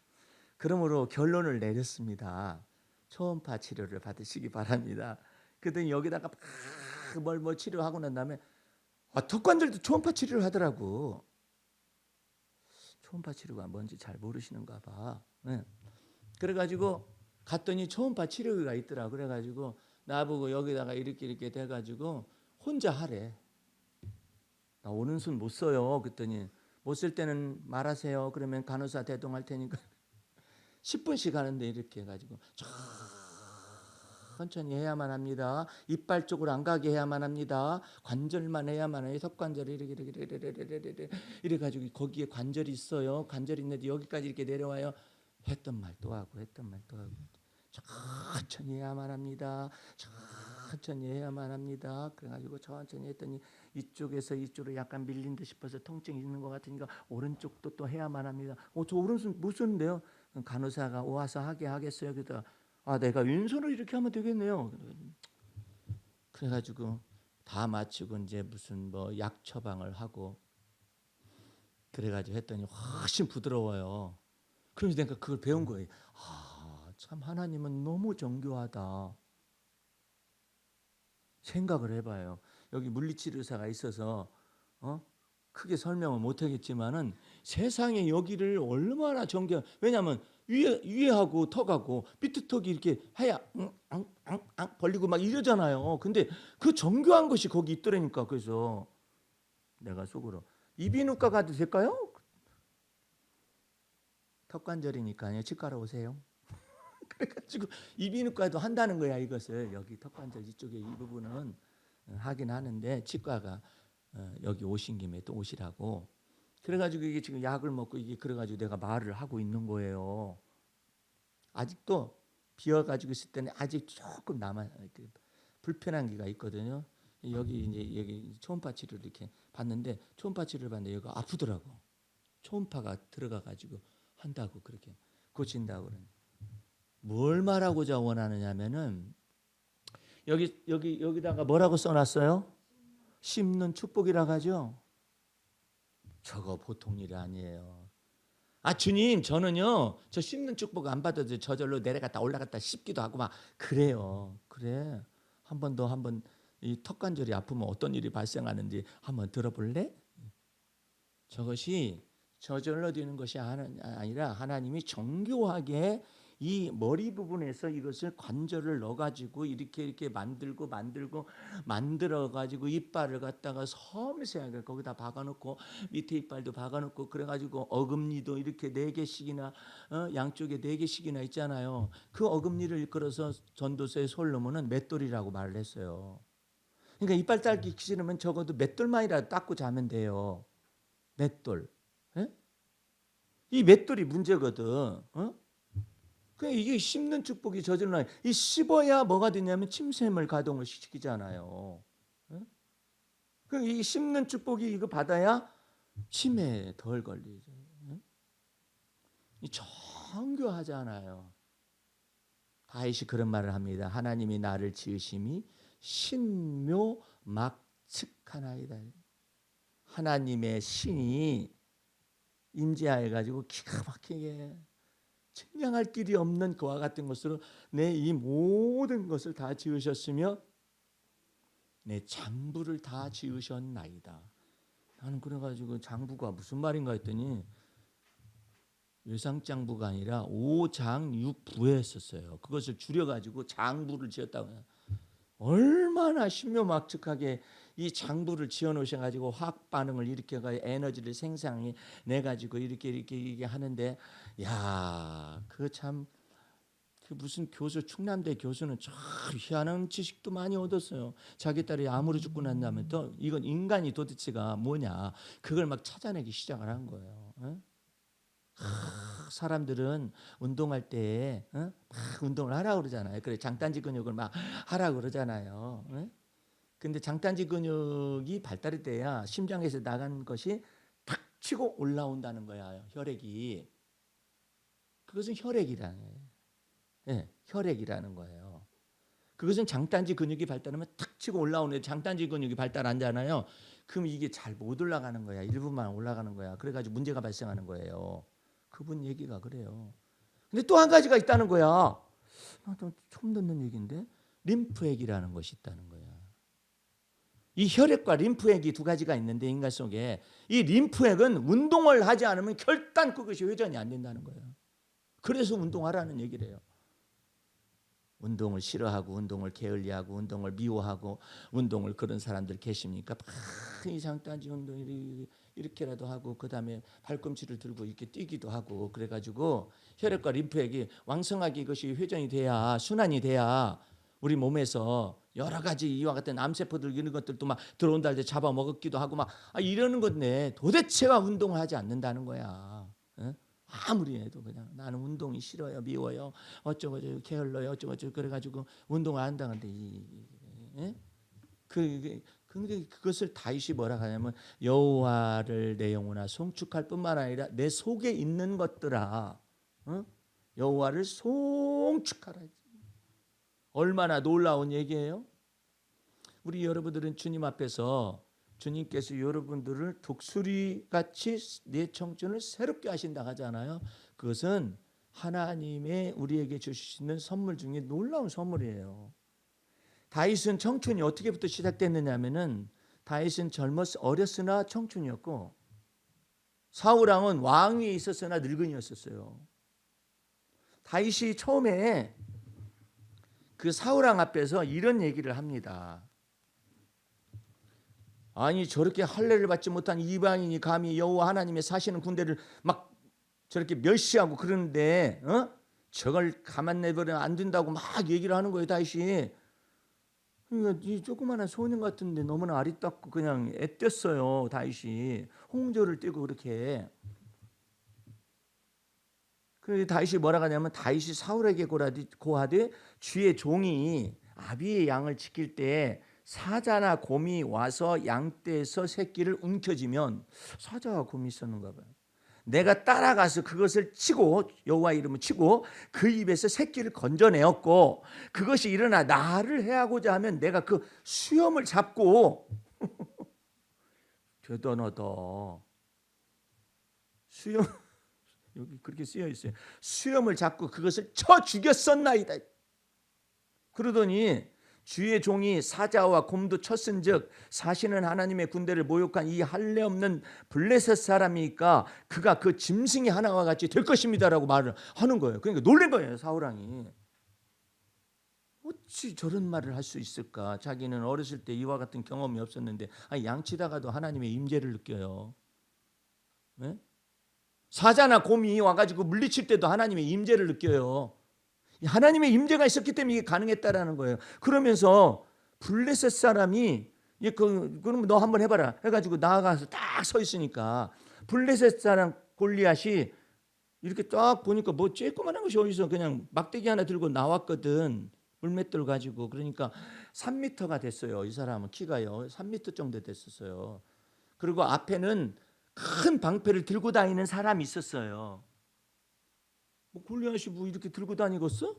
그러므로 결론을 내렸습니다. 초음파 치료를 받으시기 바랍니다. 그랬더니 여기다가 뭘 치료하고 난 다음에 턱관절도 초음파 치료를 하더라고. 초음파 치료가 뭔지 잘 모르시는가 봐. 네. 그래가지고 갔더니 초음파 치료기가 있더라. 그래가지고 나보고 여기다가 이렇게 돼가지고 혼자 하래. 나 오른손 못 써요. 그랬더니 못 쓸 때는 말하세요. 그러면 간호사 대동할 테니까 10분씩 하는데 이렇게 해가지고 천천히 해야만 합니다. 이빨 쪽으로 안 가게 해야만 합니다. 관절만 해야만 해요. 턱관절이 이래 가지고 거기에 관절이 있어요. 관절이 있는데 여기까지 이렇게 내려와요. 했던 말 또 하고 천천히 해야만 합니다. 천천히 해야만 합니다. 그래가지고 천천히 했더니 이쪽에서 이쪽으로 약간 밀린 듯 싶어서 통증이 있는 것 같으니까 오른쪽도 또 해야만 합니다. 저 오른손 못 쓰는데요. 간호사가 와서 하겠어요. 그러다 내가 왼손으로 이렇게 하면 되겠네요. 그래가지고 다 마치고 이제 무슨 뭐 약 처방을 하고 그래가지고 했더니 훨씬 부드러워요. 그래서 내가 그걸 배운 거예요. 참 하나님은 너무 정교하다. 생각을 해봐요. 여기 물리치료 의사가 있어서 크게 설명을 못하겠지만은 세상에 여기를 얼마나 정교. 왜냐하면 위에하고 턱하고 밑에 턱이 이렇게 해야 벌리고 막 이러잖아요. 근데 그 정교한 것이 거기 있더라니까. 그래서 내가 속으로 이비인후과 가도 될까요? 턱관절이니까요. 치과로 오세요. 그래가지고 이비인후과도 한다는 거야. 이것을 여기 턱관절 이쪽에 이 부분은 하긴 하는데 치과가 여기 오신 김에 또 오시라고 그래가지고 이게 지금 약을 먹고 이게 그래가지고 내가 말을 하고 있는 거예요. 아직도 비어가지고 있을 때는 아직 조금 남아 불편한 게가 있거든요. 여기 이제 여기 초음파 치료를 이렇게 봤는데 초음파 치료를 봤는데 여기가 아프더라고. 초음파가 들어가가지고 한다고 그렇게 고친다고 그러는. 뭘 말하고자 원하느냐면은 여기다가 뭐라고 써놨어요? 심는 축복이라고 하죠. 저거 보통 일이 아니에요. 아 주님 저는요 저 심는 축복 안 받아도 저절로 내려갔다 올라갔다 씹기도 하고 막 그래요. 그래 한 번 더 한번 이 턱관절이 아프면 어떤 일이 발생하는지 한번 들어볼래? 저것이 저절로 되는 것이 아니라 하나님이 정교하게 이 머리 부분에서 이것을 관절을 넣어가지고 이렇게 만들어가지고 이빨을 갖다가 섬세하게 거기다 박아놓고 밑에 이빨도 박아놓고 그래가지고 어금니도 이렇게 4개씩이나 양쪽에 4개씩이나 있잖아요. 그 어금니를 일컬어서 전도서에 솔로몬은 맷돌이라고 말을 했어요. 그러니까 이빨 닦기 싫으면 적어도 맷돌만이라도 닦고 자면 돼요. 맷돌. 에? 이 맷돌이 문제거든. 이게 씹는 축복이 저절로 이 씹어야 뭐가 되냐면 침샘을 가동을 시키잖아요. 이 씹는 축복이 이거 받아야 치매에 덜 걸리죠. 이 정교하잖아요. 다윗이 그런 말을 합니다. 하나님이 나를 지으심이 신묘막측하나이다. 하나님의 신이 임재하여 가지고 기가 막히게 측량할 길이 없는 그와 같은 것으로 내 이 모든 것을 다 지으셨으며 내 장부를 다 지으셨나이다. 나는 그래가지고 장부가 무슨 말인가 했더니 외상장부가 아니라 오장육부에 썼어요. 그것을 줄여가지고 장부를 지었다고 해요. 얼마나 신묘막측하게 이 장부를 지어 놓으셔가지고 화학 반응을 일으켜가 에너지를 생산해 내 가지고 이렇게 하는데, 야, 그 참 그 무슨 교수 충남대 교수는 참 희한한 지식도 많이 얻었어요. 자기 딸이 암으로 죽고 난 다음에 또 이건 인간이 도대체가 뭐냐 그걸 막 찾아내기 시작을 한 거예요. 사람들은 운동할 때 막 운동을 하라고 그러잖아요. 그래 장단지 근육을 막 하라고 그러잖아요. 근데 장단지 근육이 발달이 돼야 심장에서 나간 것이 탁 치고 올라온다는 거야. 혈액이. 그것은 혈액이라는 거예요. 네, 혈액이라는 거예요. 그것은 장단지 근육이 발달하면 탁 치고 올라오는데 장단지 근육이 발달 안 하잖아요. 그럼 이게 잘 못 올라가는 거야. 일부만 올라가는 거야. 그래가지고 문제가 발생하는 거예요. 그분 얘기가 그래요. 근데 또 한 가지가 있다는 거야. 나도 처음 듣는 얘기인데 림프액이라는 것이 있다는 거야. 이 혈액과 림프액이 두 가지가 있는데 인간 속에 이 림프액은 운동을 하지 않으면 결단 그것이 회전이 안 된다는 거예요. 그래서 운동하라는 얘기를 해요. 운동을 싫어하고 운동을 게을리하고 운동을 미워하고 운동을 그런 사람들 계십니까? 이 장단지 운동 이렇게라도 하고 그다음에 발꿈치를 들고 이렇게 뛰기도 하고 그래가지고 혈액과 림프액이 왕성하게 이것이 회전이 돼야 순환이 돼야 우리 몸에서 여러 가지 이와 같은 암세포들 이런 것들도 막 들어온다 할 때 잡아먹기도 하고 막 이러는 건데 도대체가 운동을 하지 않는다는 거야. 아무리 해도 그냥 나는 운동이 싫어요, 미워요, 어쩌고 저쩌고 게을러요, 어쩌고 저쩌고 그래가지고 운동을 안 한다는데 근데 그것을 다윗이 뭐라 하냐면 여호와를 내 영혼아 송축할 뿐만 아니라 내 속에 있는 것들아 여호와를 송축하라. 얼마나 놀라운 얘기예요. 우리 여러분들은 주님 앞에서 주님께서 여러분들을 독수리같이 내 청춘을 새롭게 하신다 하잖아요. 그것은 하나님의 우리에게 주시는 선물 중에 놀라운 선물이에요. 다윗은 청춘이 어떻게부터 시작됐느냐면은 다윗은 어렸으나 청춘이었고 사울왕은 왕위에 있었으나 늙은이였었어요. 다윗이 처음에 그 사울왕 앞에서 이런 얘기를 합니다. 아니 저렇게 할례를 받지 못한 이방인이 감히 여호와 하나님의 사시는 군대를 막 저렇게 멸시하고 그러는데 저걸 가만 내버리면 안 된다고 막 얘기를 하는 거예요. 다윗이. 그러니까 이 조그마한 소년 같은데 너무나 아리따고 그냥 애땠어요. 다윗이 홍조를 띄고 그렇게. 그래서 다윗이 뭐라고 하냐면 다윗이 사울에게 고하되 주의 종이 아비의 양을 지킬 때 사자나 곰이 와서 양떼에서 새끼를 움켜쥐면, 사자와 곰이 있었는가 봐요. 내가 따라가서 그것을 치고, 여호와 이름을 치고 그 입에서 새끼를 건져내었고, 그것이 일어나 나를 해하고자 하면 내가 그 수염을 잡고 대단하다. 수염 여기 그렇게 쓰여 있어요. 수염을 잡고 그것을 쳐 죽였었나이다. 그러더니 주의 종이 사자와 곰도 쳤은즉 사시는 하나님의 군대를 모욕한 이 할례 없는 블레셋 사람이니까 그가 그 짐승이 하나와 같이 될 것입니다라고 말을 하는 거예요. 그러니까 놀란 거예요, 사울왕이. 어찌 저런 말을 할 수 있을까? 자기는 어렸을 때 이와 같은 경험이 없었는데, 양치다가도 하나님의 임재를 느껴요. 네? 사자나 곰이 와가지고 물리칠 때도 하나님의 임재를 느껴요. 하나님의 임재가 있었기 때문에 이게 가능했다라는 거예요. 그러면서 블레셋 사람이 그럼 너 한번 해봐라 해가지고 나아가서 딱 서 있으니까 블레셋 사람 골리앗이 이렇게 딱 보니까 뭐 쬐끄만한 것이 어디서 그냥 막대기 하나 들고 나왔거든. 물맷돌 가지고. 그러니까 3m가 됐어요. 이 사람은 키가요 3m 정도 됐었어요. 그리고 앞에는 큰 방패를 들고 다니는 사람이 있었어요. 뭐 골리앗이 뭐 이렇게 들고 다니겠어?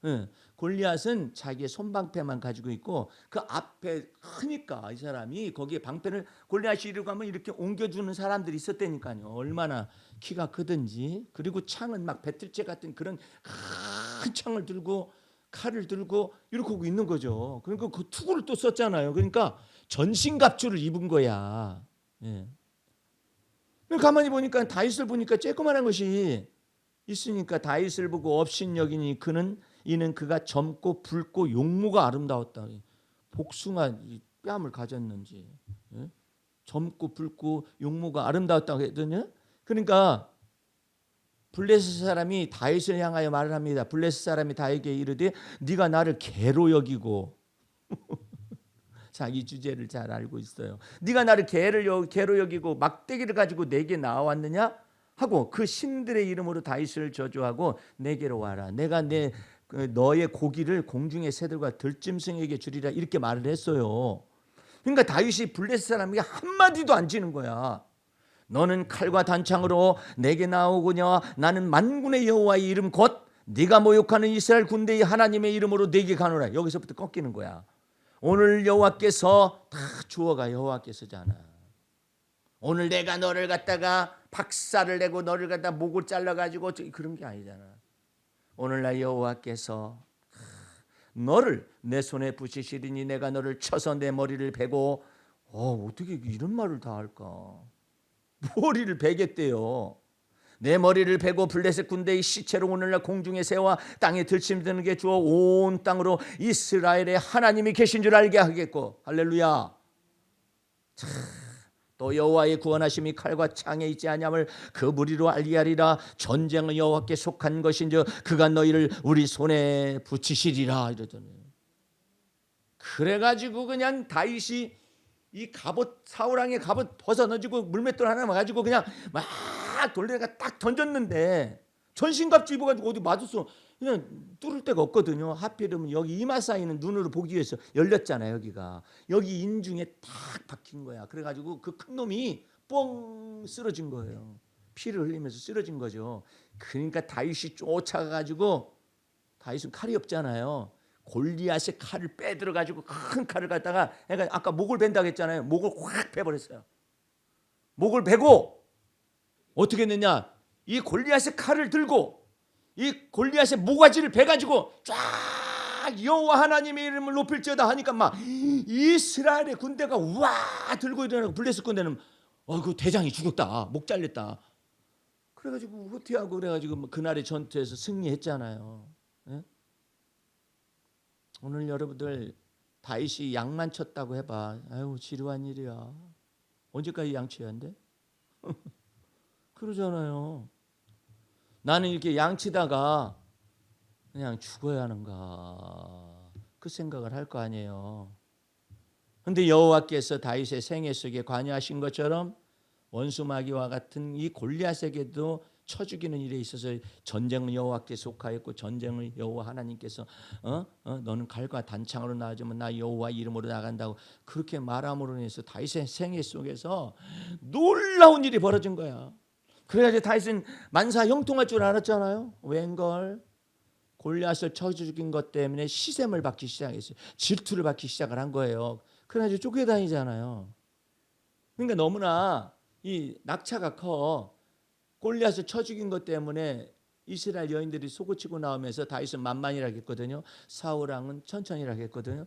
네. 골리앗은 자기의 손방패만 가지고 있고 그 앞에 크니까 이 사람이 거기에 방패를, 골리앗이 이러고 하면 이렇게 옮겨주는 사람들이 있었다니까요. 얼마나 키가 크든지. 그리고 창은 막 배틀째 같은 그런 큰 창을 들고 칼을 들고 이렇게 하고 있는 거죠. 그러니까 그 투구를 또 썼잖아요. 그러니까 전신갑주를 입은 거야. 예. 가만히 보니까 다윗을 보니까 쬐끄만한 것이 있으니까 다윗을 보고 업신여기니 이는 그가 젊고 붉고 용모가 아름다웠다. 복숭아 뺨을 가졌는지, 예? 젊고 붉고 용모가 아름다웠다고 했더니, 그러니까 블레셋 사람이 다윗을 향하여 말을 합니다. 블레셋 사람이 다윗에게 이르되 네가 나를 개로 여기고 자기 주제를 잘 알고 있어요. 네가 나를 개로 여기고 막대기를 가지고 내게 나왔느냐 하고 그 신들의 이름으로 다윗을 저주하고 내게로 와라. 내가 너의 고기를 공중의 새들과 들짐승에게 주리라, 이렇게 말을 했어요. 그러니까 다윗이 블레셋 사람에게 한마디도 안 지는 거야. 너는 칼과 단창으로 내게 나오거냐? 나는 만군의 여호와의 이름 곧 네가 모욕하는 이스라엘 군대의 하나님의 이름으로 내게 가노라. 여기서부터 꺾이는 거야. 오늘 여호와께서 다 주어가 여호와께서잖아. 오늘 내가 너를 갖다가 박살을 내고 너를 갖다 목을 잘라가지고 그런 게 아니잖아. 오늘날 여호와께서 너를 내 손에 붙이시리니 내가 너를 쳐서 내 머리를 베고, 어떻게 이런 말을 다 할까? 머리를 베겠대요. 내 머리를 베고 블레셋 군대의 시체로 오늘날 공중의 새와 땅에 들짐승에게 게 주어 온 땅으로 이스라엘의 하나님이 계신 줄 알게 하겠고. 할렐루야. 또 여호와의 구원하심이 칼과 창에 있지 아니함을 그 무리로 알게 하리라. 전쟁은 여호와께 속한 것인즉 그가 너희를 우리 손에 붙이시리라 이러더니, 그래가지고 그냥 다윗이 이 갑옷, 사울왕의 갑옷 벗어 던지고 물맷돌 하나만 가지고 그냥 막 돌려가 딱 던졌는데 전신갑주 입어가지고 어디 맞았어. 그냥 뚫을 데가 없거든요. 하필이면 여기 이마 사이는 눈으로 보기 위해서 열렸잖아요. 여기 인중에 딱 박힌 거야. 그래가지고 그 큰 놈이 뻥 쓰러진 거예요. 피를 흘리면서 쓰러진 거죠. 그러니까 다윗이 쫓아가가지고, 다윗은 칼이 없잖아요. 골리앗의 칼을 빼들어가지고 큰 칼을 갖다가, 그러니까 아까 목을 벤다고 했잖아요. 목을 확 베버렸어요. 목을 베고 어떻게 했느냐, 이 골리앗의 칼을 들고 이 골리앗의 모가지를 베가지고 쫙 여호와 하나님의 이름을 높일지어다 하니까 막 이스라엘의 군대가 와 들고 일어나고, 블레셋 군대는 그 대장이 죽었다, 목 잘렸다. 그래가지고 후퇴하고 그래가지고 그날의 전투에서 승리했잖아요. 예? 오늘 여러분들 다윗이 양만 쳤다고 해봐. 아유 지루한 일이야. 언제까지 양쳐야 한대? 그러잖아요. 나는 이렇게 양치다가 그냥 죽어야 하는가. 그 생각을 할 거 아니에요. 근데 여호와께서 다윗의 생애 속에 관여하신 것처럼 원수 마귀와 같은 이 골리앗에게도 쳐 죽이는 일에 있어서 전쟁은 여호와께 속하였고 전쟁을 여호와 하나님께서 너는 칼과 단창으로 나아지면 나 여호와 이름으로 나간다고 그렇게 말함으로 인해서 다윗의 생애 속에서 놀라운 일이 벌어진 거야. 그래가지고 다윗은 만사 형통할 줄 알았잖아요. 웬걸 골리앗을 쳐 죽인 것 때문에 시샘을 받기 시작했어요. 질투를 받기 시작을 한 거예요. 그래가지고 쫓겨다니잖아요. 그러니까 너무나 이 낙차가 커. 골리앗을 쳐 죽인 것 때문에 이스라엘 여인들이 소고치고 나오면서 다윗은 만만이라고 했거든요. 사울 왕은 천천히라고 했거든요.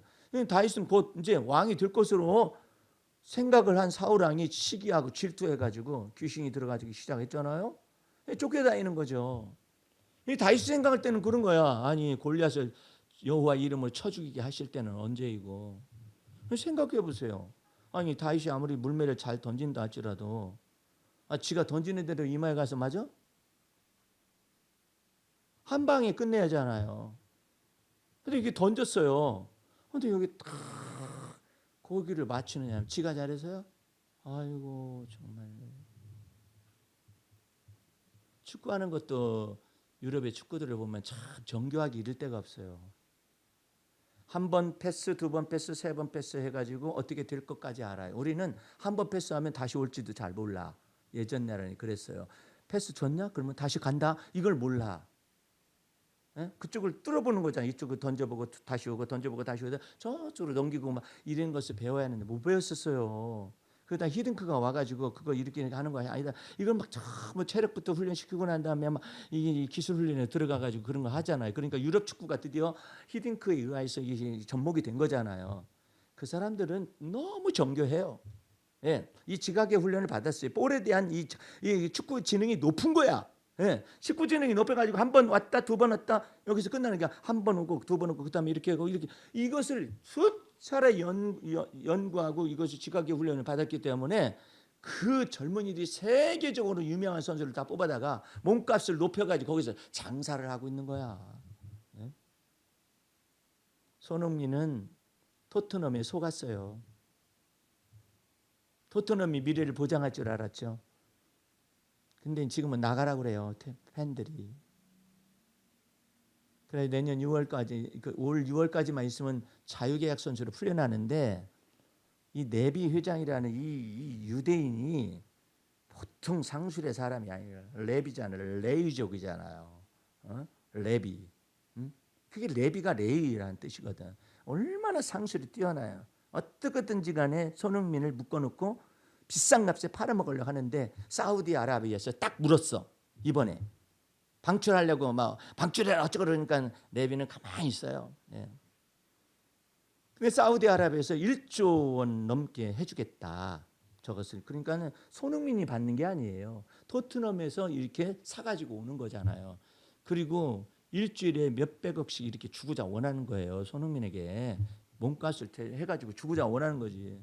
다윗은 곧 이제 왕이 될 것으로 생각을 한 사울 왕이 시기하고 질투해가지고 귀신이 들어가기 시작했잖아요. 쫓겨다니는 거죠. 다윗 생각할 때는 그런 거야. 아니 골리앗을 여호와 이름으로 쳐 죽이게 하실 때는 언제이고. 생각해 보세요. 아니 다윗이 아무리 물매를 잘 던진다 할지라도 지가 던지는 대로 이마에 가서 맞아? 한 방에 끝내야 하잖아요. 근데 이게 던졌어요. 근데 여기 딱 거기를 맞추느냐? 지가 잘해서요? 아이고 정말. 축구하는 것도 유럽의 축구들을 보면 참 정교하게 이를 데가 없어요. 한 번 패스, 두 번 패스, 세 번 패스 해가지고 어떻게 될 것까지 알아요. 우리는 한 번 패스하면 다시 올지도 잘 몰라. 예전 나라니 그랬어요. 패스 줬냐? 그러면 다시 간다? 이걸 몰라. 예? 그쪽을 뚫어보는 거잖아요. 이쪽을 던져보고 다시 오고 던져보고 다시 오고 저쪽으로 넘기고 막 이런 것을 배워야 하는데 못 배웠었어요. 그러다 히딩크가 와가지고 그거 이렇게 하는 거 아니다. 이걸 막 뭐 체력부터 훈련시키고 난 다음에 막 이 기술 훈련에 들어가가지고 그런 거 하잖아요. 그러니까 유럽 축구가 드디어 히딩크에 의해서 접목이 된 거잖아요. 그 사람들은 너무 정교해요. 예, 이 지각의 훈련을 받았어요. 볼에 대한 이 축구 지능이 높은 거야. 예, 축구 지능이 높아가지고 한 번 왔다 두 번 왔다 여기서 끝나는 게 한 번 오고 두 번 오고 그다음에 이렇게 하고 이렇게 이것을 수차례 연구하고 이것이 지각의 훈련을 받았기 때문에 그 젊은이들이 세계적으로 유명한 선수를 다 뽑아다가 몸값을 높여가지고 거기서 장사를 하고 있는 거야. 예? 손흥민은 토트넘에 속았어요. 토트넘이 미래를 보장할 줄 알았죠. 근데 지금은 나가라고 그래요. 팬들이. 그래 내년 6월까지 올 6월까지만 있으면 자유계약 선수로 풀려나는데 이 네비 회장이라는 이 유대인이 보통 상술의 사람이 아니라 레비잖아요. 레위족이잖아요. 레비. 그게 레비가 레위라는 뜻이거든. 얼마나 상술이 뛰어나요. 어떻게든지 간에 손흥민을 묶어놓고 비싼 값에 팔아먹으려고 하는데 사우디아라비아에서 딱 물었어. 이번에 방출하려고 막 방출해라 어쩌고 그러니까 레비는 가만히 있어요. 예. 근데 사우디아라비아에서 1조 원 넘게 해주겠다. 저것을 그러니까 손흥민이 받는 게 아니에요. 토트넘에서 이렇게 사가지고 오는 거잖아요. 그리고 일주일에 몇백억씩 이렇게 주고자 원하는 거예요. 손흥민에게 몸값을 해가지고 주고자 원하는 거지.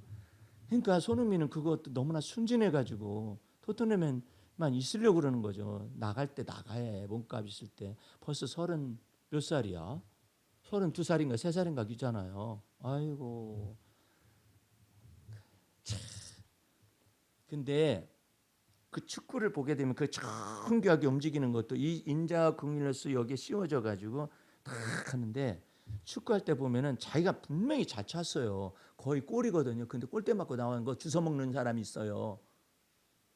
그러니까 손흥민은 그것도 너무나 순진해가지고 토트넘에만 있으려고 그러는 거죠. 나갈 때 나가야 몸값 있을 때 벌써 30 몇 살이야? 32살인가 3살인가 기잖아요. 아이고. 참. 근데 그 축구를 보게 되면 그 정교하게 움직이는 것도 이 인자와 긍휼로서 여기에 씌워져 가지고 딱 하는데 축구할 때 보면은 자기가 분명히 잘 찼어요. 거의 골이거든요. 근데 골대 맞고 나오는 거 주워 먹는 사람이 있어요.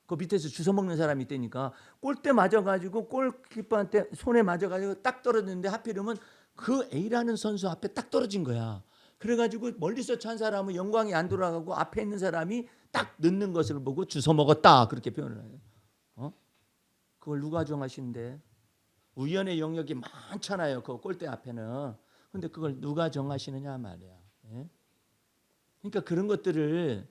그 밑에서 주워 먹는 사람이 있다니까 골대 맞아가지고 골키퍼한테 손에 맞아가지고 딱 떨어졌는데 하필이면 그 A라는 선수 앞에 딱 떨어진 거야. 그래가지고 멀리서 찬 사람은 영광이 안 돌아가고 앞에 있는 사람이 딱 넣는 것을 보고 주워 먹었다 그렇게 표현을 해요. 그걸 누가 정하시는데? 우연의 영역이 많잖아요. 그 골대 앞에는. 근데 그걸 누가 정하시느냐 말이야. 예? 그러니까 그런 것들을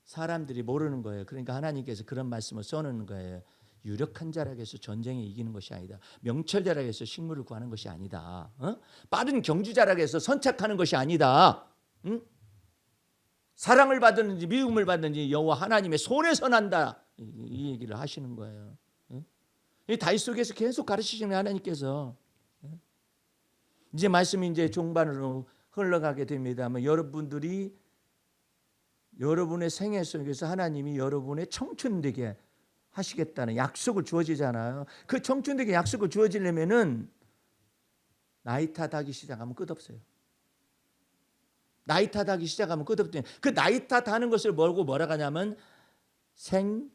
사람들이 모르는 거예요. 그러니까 하나님께서 그런 말씀을 써놓는 거예요. 유력한 자락에서 전쟁에 이기는 것이 아니다. 명철 자락에서 식물을 구하는 것이 아니다. 빠른 경주 자락에서 선착하는 것이 아니다. 사랑을 받든지 미움을 받든지 여호와 하나님의 손에서 난다. 이 얘기를 하시는 거예요. 이 다윗 속에서 계속 가르치시는 하나님께서 이제 말씀이 이제 종반으로 흘러가게 됩니다만 여러분들이 여러분의 생애 속에서 하나님이 여러분의 청춘되게 하시겠다는 약속을 주어지잖아요. 그 청춘되게 약속을 주어지려면은 나이 탓하기 시작하면 끝없어요. 나이 탓하기 시작하면 끝없대요. 그 나이 탓하는 것을 뭐라고 하냐면 생,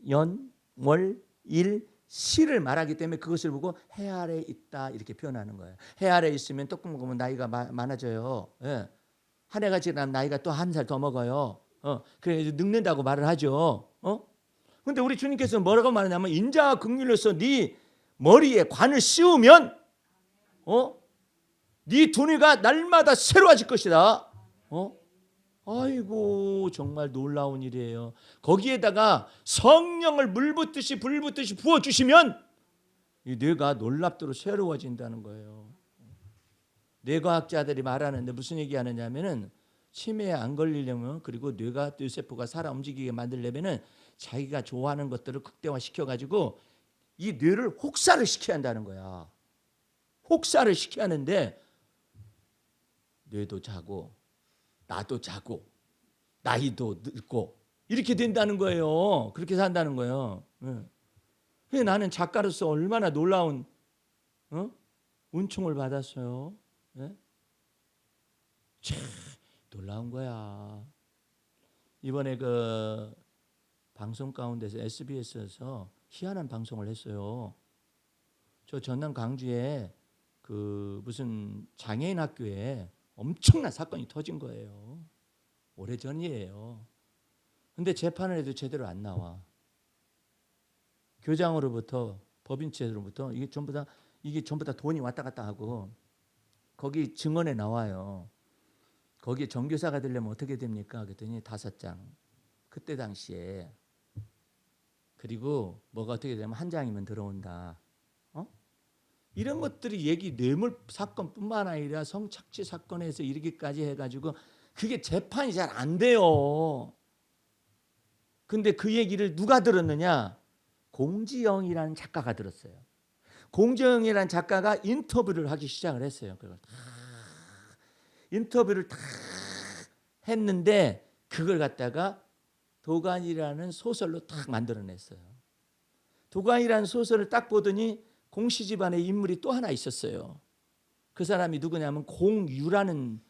연, 월, 일, 시를 말하기 때문에 그것을 보고 해 아래 있다 이렇게 표현하는 거예요. 해 아래 있으면 조금 보면 나이가 많아져요. 예. 한 해가 지나면 나이가 또 한 살 더 먹어요. 그래서 늙는다고 말을 하죠. 근데 우리 주님께서 뭐라고 말하냐면 인자와 긍휼로서 네 머리에 관을 씌우면 네 두뇌가 날마다 새로워질 것이다. 아이고 정말 놀라운 일이에요. 거기에다가 성령을 물 붓듯이 불 붓듯이 부어주시면 이 뇌가 놀랍도록 새로워진다는 거예요. 뇌과학자들이 말하는데 무슨 얘기하느냐면은 치매에 안 걸리려면 그리고 뇌세포가 살아 움직이게 만들려면은 자기가 좋아하는 것들을 극대화시켜 가지고 이 뇌를 혹사를 시켜야 한다는 거야. 혹사를 시켜야 하는데 뇌도 자고 나도 자고 나이도 늙고 이렇게 된다는 거예요. 그렇게 산다는 거예요. 그래서 나는 작가로서 얼마나 놀라운 은총을 받았어요. 참 놀라운 거야. 이번에 그 방송 가운데서 SBS에서 희한한 방송을 했어요. 저 전남 광주에 그 무슨 장애인 학교에 엄청난 사건이 터진 거예요. 오래전이에요. 근데 재판을 해도 제대로 안 나와. 교장으로부터 법인체로부터 이게 전부 다 돈이 왔다 갔다 하고 거기 증언에 나와요. 거기에 정교사가 되려면 어떻게 됩니까? 그랬더니 5장. 그때 당시에. 그리고 뭐가 어떻게 되면 한 장이면 들어온다. 이런 것들이 뇌물 사건뿐만 아니라 성착취 사건에서 이르기까지 해가지고 그게 재판이 잘 안 돼요. 근데 그 얘기를 누가 들었느냐? 공지영이라는 작가가 들었어요. 공지영이라는 작가가 인터뷰를 하기 시작을 했어요. 그걸 인터뷰를 다 했는데 그걸 갖다가 도가니라는 소설로 딱 만들어냈어요. 도가니라는 소설을 딱 보더니 공씨 집안에 인물이 또 하나 있었어요. 그 사람이 누구냐면 공유라는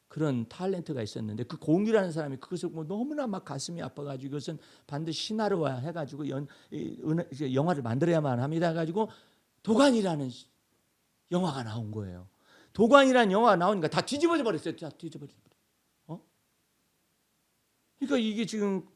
그런 탤런트가 있었는데 그 공유라는 사람이 그것을 보고 너무나 막 가슴이 아파가지고 이것은 반드시 신화로화 해가지고 영화를 만들어야만 합니다 해가지고 도가니라는 영화가 나온 거예요. 도가니라는 영화가 나오니까 다 뒤집어져 버렸어요. 다 뒤집어져 버렸어요. 그러니까 이게 지금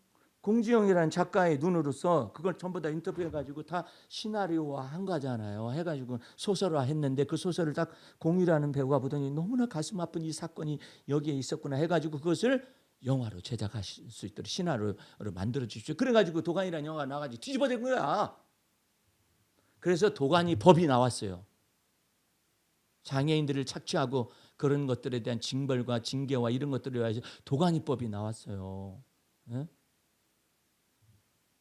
공지영이라는 작가의 눈으로서 그걸 전부 다 인터뷰해가지고 다 시나리오화 한 거잖아요. 해가지고 소설화 했는데 그 소설을 딱 공유라는 배우가 보더니 너무나 가슴 아픈 이 사건이 여기에 있었구나 해가지고 그것을 영화로 제작하실 수 있도록 시나리오로 만들어 주십시오. 그래가지고 도가니라는 영화가 나와가지고 뒤집어진 거야. 그래서 도가니 법이 나왔어요. 장애인들을 착취하고 그런 것들에 대한 징벌과 징계와 이런 것들을 위해서 도가니법이 나왔어요. 네?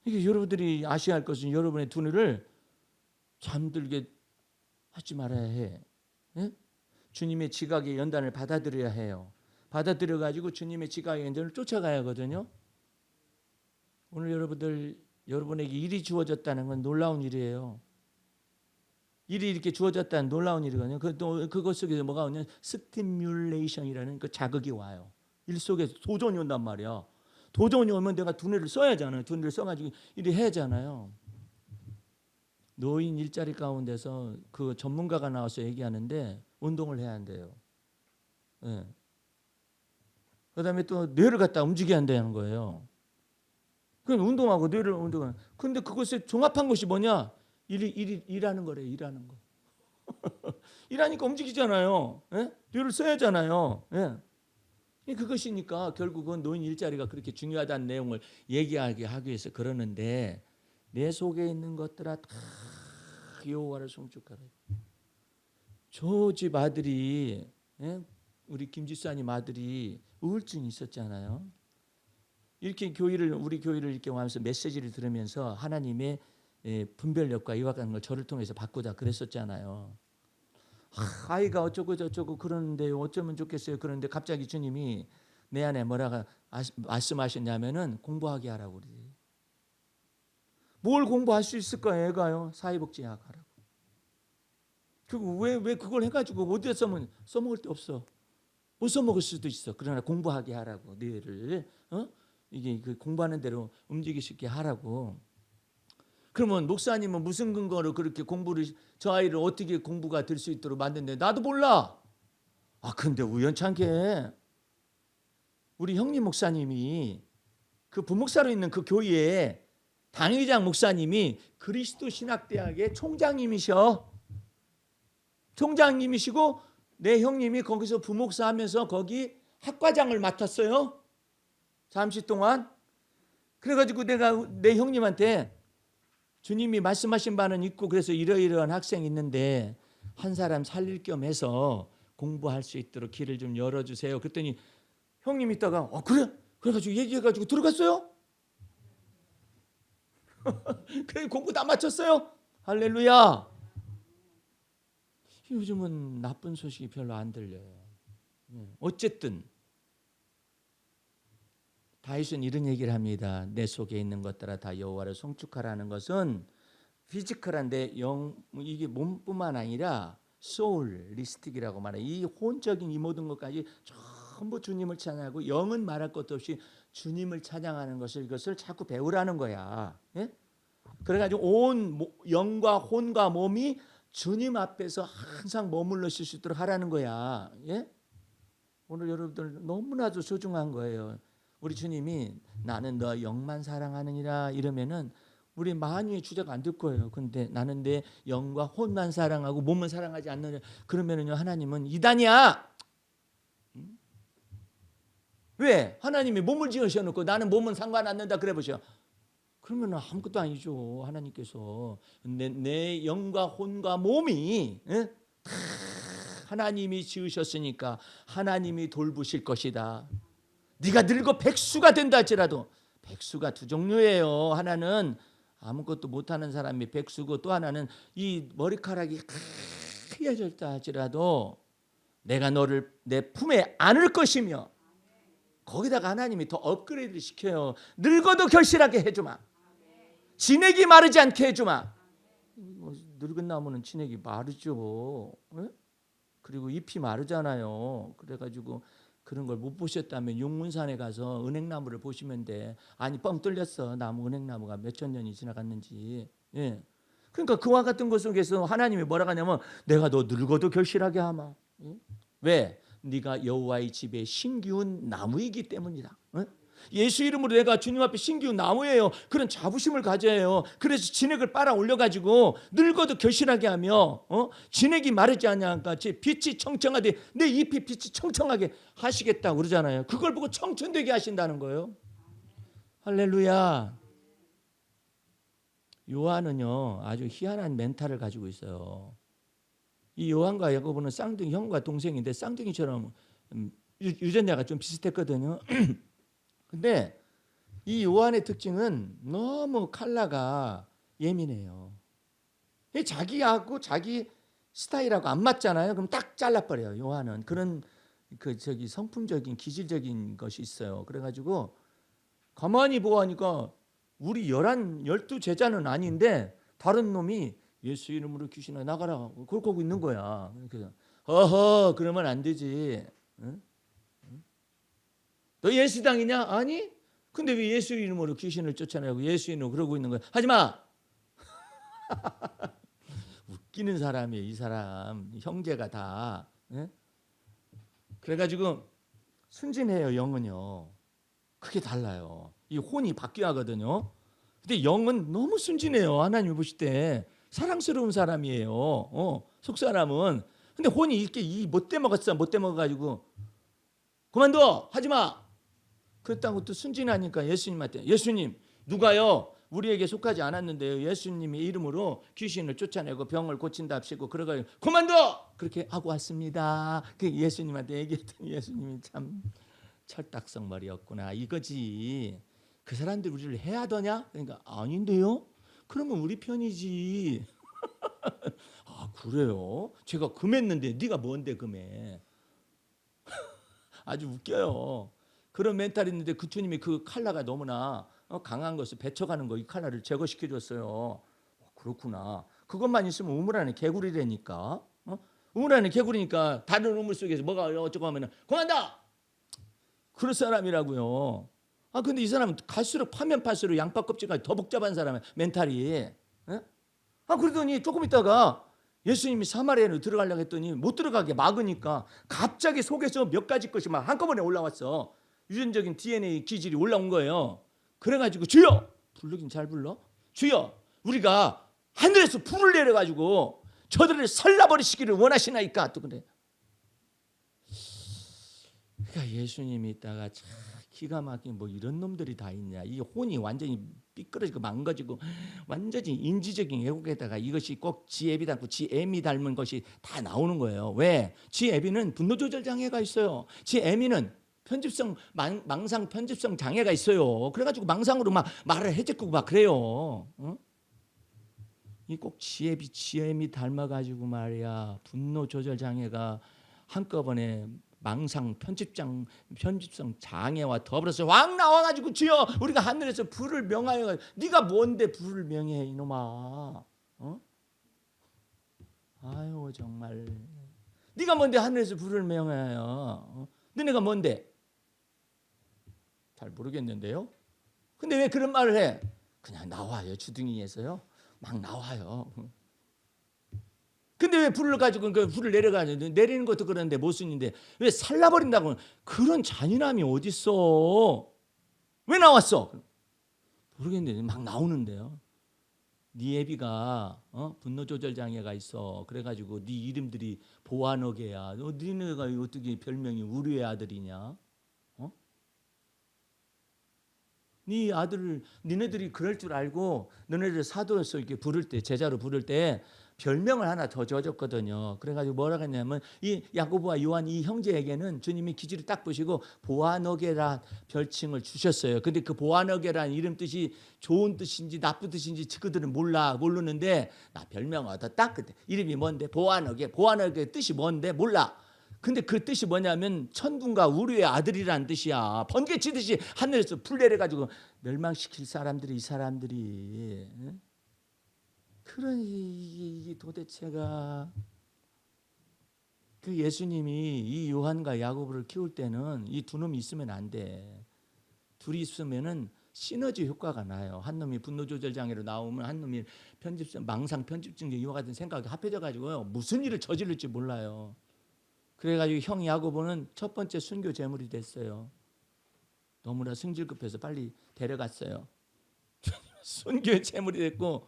이게 여러분들이 아셔야 할 것은 여러분의 두뇌를 잠들게 하지 말아야 해. 네? 주님의 지각의 연단을 받아들여야 해요. 받아들여 가지고 주님의 지각의 연단을 쫓아가야 하거든요. 오늘 여러분에게 일이 주어졌다는 건 놀라운 일이에요. 일이 이렇게 주어졌다는 놀라운 일이거든요. 그것 속에서 뭐가 오냐면 스티뮬레이션이라는 그 자극이 와요. 일 속에서 도전이 온단 말이야. 도전이 오면 내가 두뇌를 써야 하잖아요. 두뇌를 써가지고 일을 해야 하잖아요. 노인 일자리 가운데서 그 전문가가 나와서 얘기하는데 운동을 해야 한대요. 네. 그다음에 또 뇌를 갖다 움직여야 한다는 거예요. 그럼 운동하고 뇌를 운동하는. 근데 그것에 종합한 것이 뭐냐? 일하는 거래. 일하는 거. 일하니까 움직이잖아요. 네? 뇌를 써야 하잖아요. 네. 그것이니까 결국은 노인 일자리가 그렇게 중요하다는 내용을 얘기하게 하기 위해서 그러는데 내 속에 있는 것들아 다 여호와를 송축하라. 저 집 아들이 우리 김지수님 아들이 우울증이 있었잖아요. 이렇게 우리 교회를 이렇게 하면서 메시지를 들으면서 하나님의 분별력과 이와 같은 걸 저를 통해서 바꾸자 그랬었잖아요. 아이가 어쩌고 저쩌고 그러는데 어쩌면 좋겠어요. 그런데 갑자기 주님이 내 안에 뭐라고 말씀하셨냐면은 공부하게 하라고 그러지. 뭘 공부할 수 있을까요? 애가요. 사회복지학 하라고. 그리고 왜 그걸 해가지고 어디에 써먹을 데 없어. 못 써먹을 수도 있어. 그러나 공부하게 하라고. 뇌를 이게 그 공부하는 대로 움직일 수 있게 하라고. 그러면 목사님은 무슨 근거로 그렇게 공부를 저 아이를 어떻게 공부가 될 수 있도록 만든데 나도 몰라. 근데 우연찮게 우리 형님 목사님이 그 부목사로 있는 그 교회에 당회장 목사님이 그리스도 신학대학의 총장님이셔. 총장님이시고 내 형님이 거기서 부목사 하면서 거기 학과장을 맡았어요. 잠시 동안. 그래가지고 내가 내 형님한테 주님이 말씀하신 바는 있고 그래서 이러이러한 학생이 있는데 한 사람 살릴 겸 해서 공부할 수 있도록 길을 좀 열어주세요. 그랬더니 형님 있다가 그래? 그래가지고 얘기해가지고 들어갔어요. 그래 공부 다 마쳤어요. 할렐루야. 요즘은 나쁜 소식이 별로 안 들려요. 어쨌든 다윗은 이런 얘기를 합니다. 내 속에 있는 것들아 다 여호와를 송축하라는 것은 피지컬한데 이게 몸뿐만 아니라 소울, 리스틱이라고 말해요. 이 혼적인 이 모든 것까지 전부 주님을 찬양하고 영은 말할 것도 없이 주님을 찬양하는 이것을 자꾸 배우라는 거야. 예? 그래가지고 온 영과 혼과 몸이 주님 앞에서 항상 머물러 있을 수 있도록 하라는 거야. 예? 오늘 여러분들 너무나도 소중한 거예요. 우리 주님이 나는 너 영만 사랑하느니라 이러면은 우리 만유의 주제가 안 될 거예요. 근데 나는 내 영과 혼만 사랑하고 몸은 사랑하지 않느냐 그러면은요 하나님은 이단이야. 왜? 하나님이 몸을 지으셔놓고 나는 몸은 상관 안 난다 그래 보셔. 그러면 아무것도 아니죠. 하나님께서 내 영과 혼과 몸이 다 하나님이 지으셨으니까 하나님이 돌보실 것이다. 네가 늙어 백수가 된다 할지라도 백수가 두 종류예요. 하나는 아무것도 못하는 사람이 백수고 또 하나는 이 머리카락이 하얘졌다 할지라도 내가 너를 내 품에 안을 것이며 거기다가 하나님이 더 업그레이드를 시켜요. 늙어도 결실하게 해주마. 진액이 마르지 않게 해주마. 늙은 나무는 진액이 마르죠. 네? 그리고 잎이 마르잖아요. 그래가지고 그런 걸 못 보셨다면 용문산에 가서 은행나무를 보시면 돼. 아니 뻥 뚫렸어. 나무 은행나무가 몇천 년이 지나갔는지. 예. 그러니까 그와 같은 것 속에서 하나님이 뭐라고 하냐면 내가 너 늙어도 결실하게 하마. 예? 왜? 네가 여호와의 집에 신기운 나무이기 때문이다. 예? 예수 이름으로 내가 주님 앞에 신기운 나무예요. 그런 자부심을 가져야 해요. 그래서 진액을 빨아 올려가지고 늙어도 결실하게 하며 진액이 마르지 않냐 같이 빛이 청청하되 내 잎이 빛이 청청하게 하시겠다고 그러잖아요. 그걸 보고 청춘되게 하신다는 거예요. 할렐루야. 요한은요 아주 희한한 멘탈을 가지고 있어요. 이 요한과 야고보는 쌍둥이 형과 동생인데 쌍둥이처럼 유전자가 좀 비슷했거든요. 근데 이 요한의 특징은 너무 칼라가 예민해요. 자기하고 자기 스타일하고 안 맞잖아요. 그럼 딱 잘라버려요. 요한은 그런 성품적인 기질적인 것이 있어요. 그래가지고 가만히 보니까 우리 12 제자는 아닌데 다른 놈이 예수 이름으로 귀신아 나가라 그렇게 하고 있는 거야. 그래서 어허 그러면 안 되지. 응? 너 예수당이냐? 아니? 근데 왜 예수 이름으로 귀신을 쫓아내고 예수 이름으로 그러고 있는 거야? 하지마. 웃기는 사람이에요. 이 사람 형제가 다. 예? 그래가지고 순진해요. 영은요. 그게 달라요. 이 혼이 바뀌어 하거든요. 근데 영은 너무 순진해요. 하나님 보실 때 사랑스러운 사람이에요. 속사람은. 근데 혼이 이렇게 못돼 먹었어. 못돼 먹어가지고 그만둬. 하지마. 그랬다고 또 순진하니까 예수님한테 예수님 누가요 우리에게 속하지 않았는데요 예수님의 이름으로 귀신을 쫓아내고 병을 고친답시고 그러가지고 그만둬 그렇게 하고 왔습니다. 그 예수님한테 얘기했더니 예수님이 참 철딱성머리였구나 이거지. 그 사람들 우리를 해하더냐? 그러니까 아닌데요. 그러면 우리 편이지. 그래요? 제가 금했는데 네가 뭔데 금해? 아주 웃겨요. 그런 멘탈이 있는데 그 주님이 그 칼라가 너무나 강한 것을 배쳐가는 거, 이 칼라를 제거시켜 줬어요. 그렇구나. 그것만 있으면 우물 안에 개구리라니까. 우물 안에 개구리니까 다른 우물 속에서 뭐가 어쩌고 하면은 공한다. 그럴 사람이라고요. 근데 이 사람은 갈수록 파면 팔수록 양파 껍질까지 더 복잡한 사람이야, 멘탈이. 예? 그러더니 조금 있다가 예수님이 사마리아로 들어가려고 했더니 못 들어가게 막으니까 갑자기 속에서 몇 가지 것이 막 한꺼번에 올라왔어. 유전적인 DNA 기질이 올라온 거예요. 그래가지고 주여, 부르긴 잘 불러. 주여, 우리가 하늘에서 불을 내려가지고 저들을 살라버리시기를 원하시나이까. 또 그래. 그러니까 예수님이 있다가 참 기가 막힌 뭐 이런 놈들이 다 있냐. 이 혼이 완전히 삐끄러지고 망가지고 완전히 인지적인 왜곡에다가 이것이 꼭 지 애비 닮고 지 애미 닮은 것이 다 나오는 거예요. 왜? 지 애비는 분노 조절 장애가 있어요. 지 애미는 편집성 망상 편집성 장애가 있어요. 그래가지고 망상으로 막 말을 해제고 막 그래요. 이 꼭 지 애비 지 애미 닮아가지고 말이야 분노 조절 장애가 한꺼번에 망상 편집성 장애와 더불어서 왕 나와가지고 주여 우리가 하늘에서 불을 명하여. 네가 뭔데 불을 명해 이놈아. 아유 정말 네가 뭔데 하늘에서 불을 명하여. 너네가 뭔데? 잘 모르겠는데요. 근데 왜 그런 말을 해? 그냥 나와요. 주둥이에서요 막 나와요. 근데 왜 불을 가지고 그 불을 내려가지고 내리는 것도 그런데 모순인데 왜 살라버린다고. 그런 잔인함이 어딨어? 왜 나왔어? 모르겠는데 막 나오는데요. 네 애비가 분노 조절 장애가 있어. 그래가지고 네 이름들이 보아너게야. 너네가 어떻게 별명이 우리의 아들이냐? 네 아들을 니네들이 그럴 줄 알고 너네들 사도로서 이렇게 부를 때 제자로 부를 때 별명을 하나 더 줘줬거든요. 그래가지고 뭐라고 했냐면 이 야고보와 요한 이 형제에게는 주님이 기지를 딱 보시고 보아너게라 별칭을 주셨어요. 근데 그 보아너게라는 이름 뜻이 좋은 뜻인지 나쁜 뜻인지 그들은 모르는데 나 별명 얻었다. 그때 이름이 뭔데? 보아너게 뜻이 뭔데? 몰라. 근데 그 뜻이 뭐냐면 천군과 우리의 아들이라는 뜻이야. 번개 치듯이 하늘에서 불 내려가지고 멸망시킬 사람들이 이 사람들이. 그런 이 도대체가 그 예수님이 이 요한과 야고보를 키울 때는 이 두 놈이 있으면 안 돼. 둘이 있으면은 시너지 효과가 나요. 한 놈이 분노 조절 장애로 나오면 한 놈이 망상 편집증 이와 같은 생각이 합해져 가지고요 무슨 일을 저지를지 몰라요. 그래가지고 형 야고보는 첫 번째 순교 제물이 됐어요. 너무나 승질급해서 빨리 데려갔어요. 순교 제물이 됐고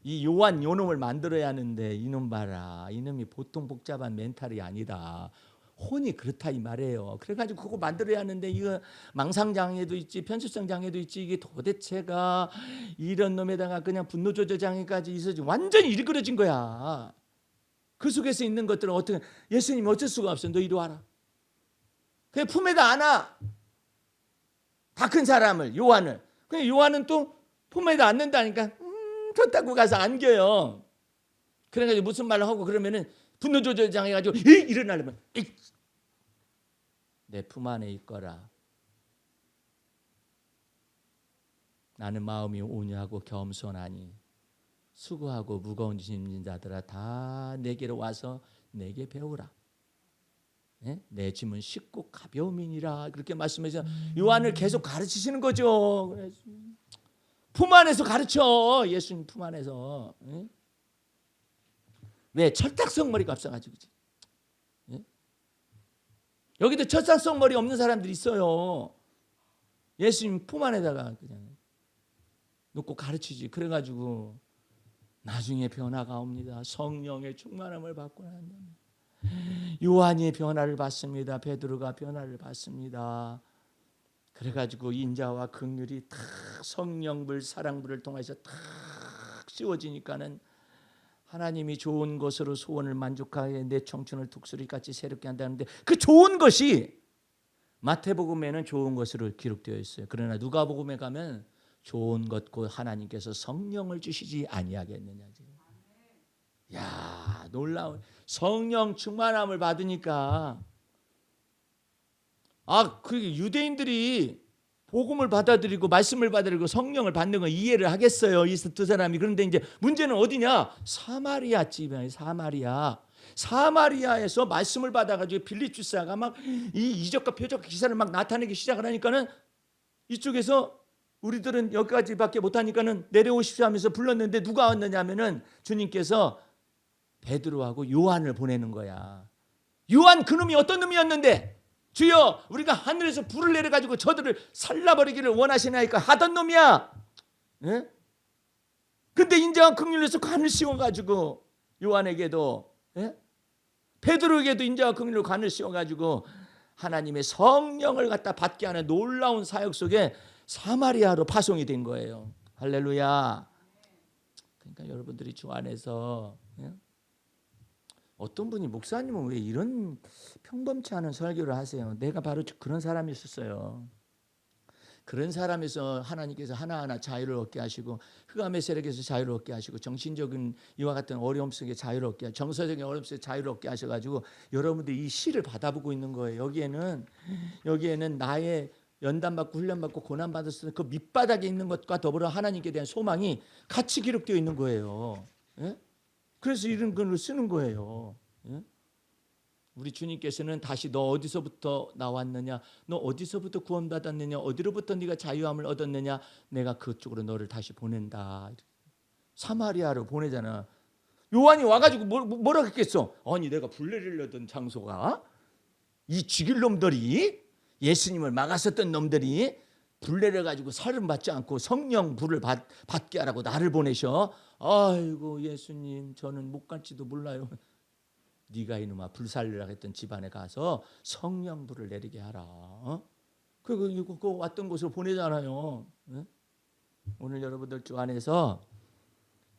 이 요한 요놈을 만들어야 하는데 이놈 봐라. 이놈이 보통 복잡한 멘탈이 아니다. 혼이 그렇다 이 말이에요. 그래가지고 그거 만들어야 하는데 이거 망상장애도 있지 편집성 장애도 있지 이게 도대체가 이런 놈에다가 그냥 분노조절 장애까지 있어지 완전히 일그러진 거야. 그 속에서 있는 것들은 어떻게 예수님이 어쩔 수가 없어. 너 이리 와라. 그냥 품에다 안아. 다 큰 사람을 요한을. 근데 요한은 또 품에다 안는다니까 줬다고 가서 안겨요. 그래가지고 무슨 말을 하고 그러면은 분노 조절 장애가지고 일어나려면 내 품 안에 있거라. 나는 마음이 온유하고 겸손하니 수고하고 무거운 짐진 자들아 다 내게로 와서 내게 배우라. 내 짐은 쉽고 가벼움이니라. 그렇게 말씀해서 요한을 계속 가르치시는 거죠. 품 안에서 가르쳐. 예수님 품 안에서. 왜? 철딱성머리가 없어가지고. 여기도 철딱성머리 없는 사람들이 있어요. 예수님 품 안에다가 그냥 놓고 가르치지. 그래가지고 나중에 변화가 옵니다. 성령의 충만함을 받고 난 다음에 요한이 변화를 받습니다. 베드로가 변화를 받습니다. 그래가지고 인자와 긍휼이 탁 성령불 사랑불을 통해서 탁 씌워지니까는 하나님이 좋은 것으로 소원을 만족하게 내 청춘을 독수리같이 새롭게 한다는데 그 좋은 것이 마태복음에는 좋은 것으로 기록되어 있어요. 그러나 누가복음에 가면 좋은 것 곧 하나님께서 성령을 주시지 아니하겠느냐. 야, 놀라운 성령 충만함을 받으니까 그 유대인들이 복음을 받아들이고 말씀을 받아들이고 성령을 받는 건 이해를 하겠어요. 이 두 사람이. 그런데 이제 문제는 어디냐? 사마리아 집이야. 사마리아에서 말씀을 받아가지고 빌립 주사가 막 이 이적과 표적 기사를 막 나타내기 시작을 하니까는 이쪽에서 우리들은 여기까지밖에 못하니까는 내려오십시오 하면서 불렀는데 누가 왔느냐 하면은 주님께서 베드로하고 요한을 보내는 거야. 요한 그놈이 어떤 놈이었는데 주여 우리가 하늘에서 불을 내려가지고 저들을 살라버리기를 원하시나이까 하던 놈이야. 예? 근데 인자가 긍휼에서 관을 씌워가지고 요한에게도 베드로에게도 인자가 긍휼로 관을 씌워가지고 하나님의 성령을 갖다 받게 하는 놀라운 사역 속에 사마리아로 파송이 된 거예요. 할렐루야. 그러니까 여러분들이 주 안에서 어떤 분이 목사님은 왜 이런 평범치 않은 설교를 하세요? 내가 바로 그런 사람이었어요. 그런 사람에서 하나님께서 하나하나 자유를 얻게 하시고 흑암의 세력에서 자유를 얻게 하시고 정신적인 이와 같은 어려움 속에 자유를 얻게 하시고 정서적인 어려움 속에 자유를 얻게 하셔가지고 여러분들이 이 시를 받아보고 있는 거예요. 여기에는 나의 연단받고 훈련받고 고난받았을 때 그 밑바닥에 있는 것과 더불어 하나님께 대한 소망이 같이 기록되어 있는 거예요. 예? 그래서 이런 글을 쓰는 거예요. 예? 우리 주님께서는 다시 너 어디서부터 나왔느냐, 너 어디서부터 구원받았느냐, 어디로부터 네가 자유함을 얻었느냐, 내가 그쪽으로 너를 다시 보낸다. 사마리아로 보내잖아. 요한이 와가지고 뭐라 했겠어? 아니 내가 불 내리려던 장소가 이 죽일 놈들이 예수님을 막았었던 놈들이 불 내려가지고 살은 받지 않고 성령 불을 받게 하라고 나를 보내셔. 아이고 예수님 저는 못 갈지도 몰라요. 네가 이놈아 불살리라 했던 집안에 가서 성령 불을 내리게 하라. 그 왔던 곳으로 보내잖아요. 오늘 여러분들 주 안에서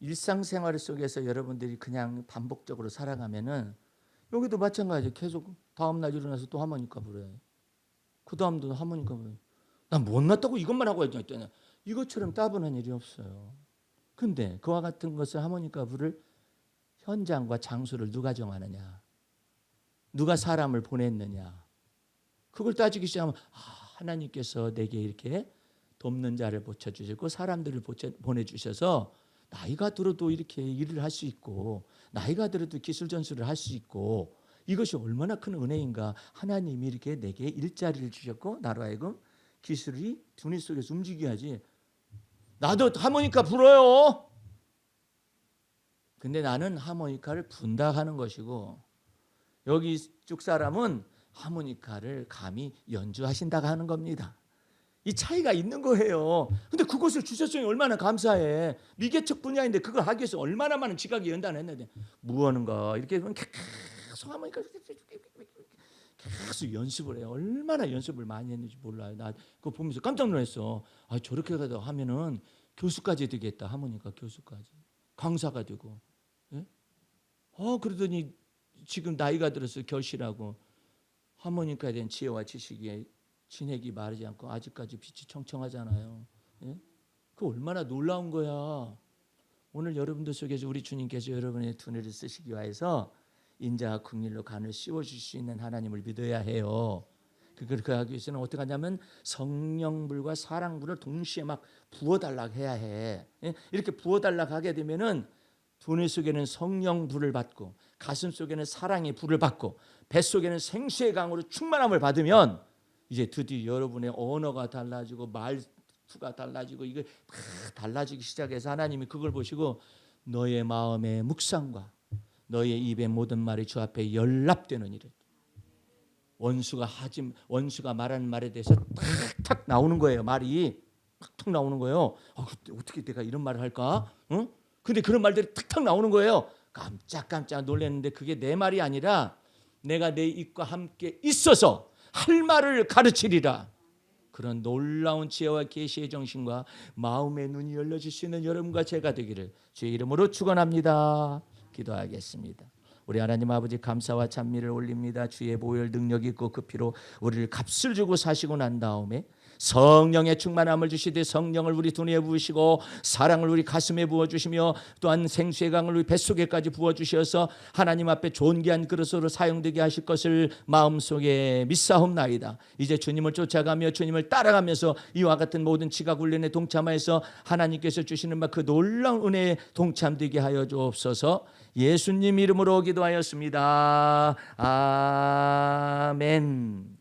일상생활 속에서 여러분들이 그냥 반복적으로 살아가면은 여기도 마찬가지예요. 계속 다음날 일어나서 또 하모니카 불어요. 그 다음도 하모니카 불어요. 난 못났다고 이것만 하고 있잖아. 이것처럼 따분한 일이 없어요. 근데 그와 같은 것을 하모니카 불을 현장과 장소를 누가 정하느냐, 누가 사람을 보냈느냐, 그걸 따지기 시작하면 하나님께서 내게 이렇게 돕는 자를 보내주시고 사람들을 보내주셔서 나이가 들어도 이렇게 일을 할 수 있고 나이가 들어도 기술 전수를 할 수 있고 이것이 얼마나 큰 은혜인가. 하나님이 이렇게 내게 일자리를 주셨고 나로 하여금 기술이 두뇌 속에서 움직여야지. 나도 하모니카 불어요. 근데 나는 하모니카를 분다하는 것이고 여기 이쪽 사람은 하모니카를 감히 연주하신다고 하는 겁니다. 이 차이가 있는 거예요. 근데 그것을 주셨으니 얼마나 감사해. 미개척 분야인데 그걸 하기 위해서 얼마나 많은 지각이 연단했는데 무엇인가 이렇게 계속 하모니카 계속 연습을 해요. 얼마나 연습을 많이 했는지 몰라요. 나 그거 보면서 깜짝 놀랐어. 저렇게 하면은 교수까지 되겠다. 하모니카 교수까지. 강사가 되고. 예? 그러더니 지금 나이가 들어서 결실하고 하모니카에 대한 지혜와 지식이 진액이 마르지 않고 아직까지 빛이 청청하잖아요. 예? 그 얼마나 놀라운 거야. 오늘 여러분들 속에서 우리 주님께서 여러분의 두뇌를 쓰시기 위해서 인자와 긍휼로 간을 씌워줄 수 있는 하나님을 믿어야 해요. 그렇게 하기 위해서는 어떻게 하냐면 성령불과 사랑불을 동시에 막 부어달라고 해야 해. 이렇게 부어달라고 하게 되면은 두뇌 속에는 성령불을 받고 가슴 속에는 사랑의 불을 받고 뱃속에는 생수의 강으로 충만함을 받으면 이제 드디어 여러분의 언어가 달라지고 말투가 달라지고 이게 다 달라지기 시작해서 하나님이 그걸 보시고 너의 마음의 묵상과 너의 입의 모든 말이 주 앞에 연락되는 일을 원수가 말하는 말에 대해서 탁탁 나오는 거예요. 말이 탁탁 나오는 거예요. 어떻게 내가 이런 말을 할까? 응? 근데 그런 말들이 탁탁 나오는 거예요. 깜짝깜짝 놀랐는데 그게 내 말이 아니라 내가 내 입과 함께 있어서 할 말을 가르치리라. 그런 놀라운 지혜와 계시의 정신과 마음의 눈이 열려질 수 있는 여러분과 제가 되기를 주의 이름으로 축원합니다. 기도하겠습니다. 우리 하나님 아버지 감사와 찬미를 올립니다. 주의 보혈 능력이 있고 그 피로 우리를 값을 주고 사시고 난 다음에 성령의 충만함을 주시되 성령을 우리 두뇌에 부으시고 사랑을 우리 가슴에 부어주시며 또한 생수의 강을 우리 뱃속에까지 부어주셔서 하나님 앞에 존귀한 그릇으로 사용되게 하실 것을 마음속에 믿사옵나이다. 이제 주님을 쫓아가며 주님을 따라가면서 이와 같은 모든 지각 훈련에 동참하여서 하나님께서 주시는 그 놀라운 은혜에 동참되게 하여 주옵소서. 예수님 이름으로 기도하였습니다. 아멘.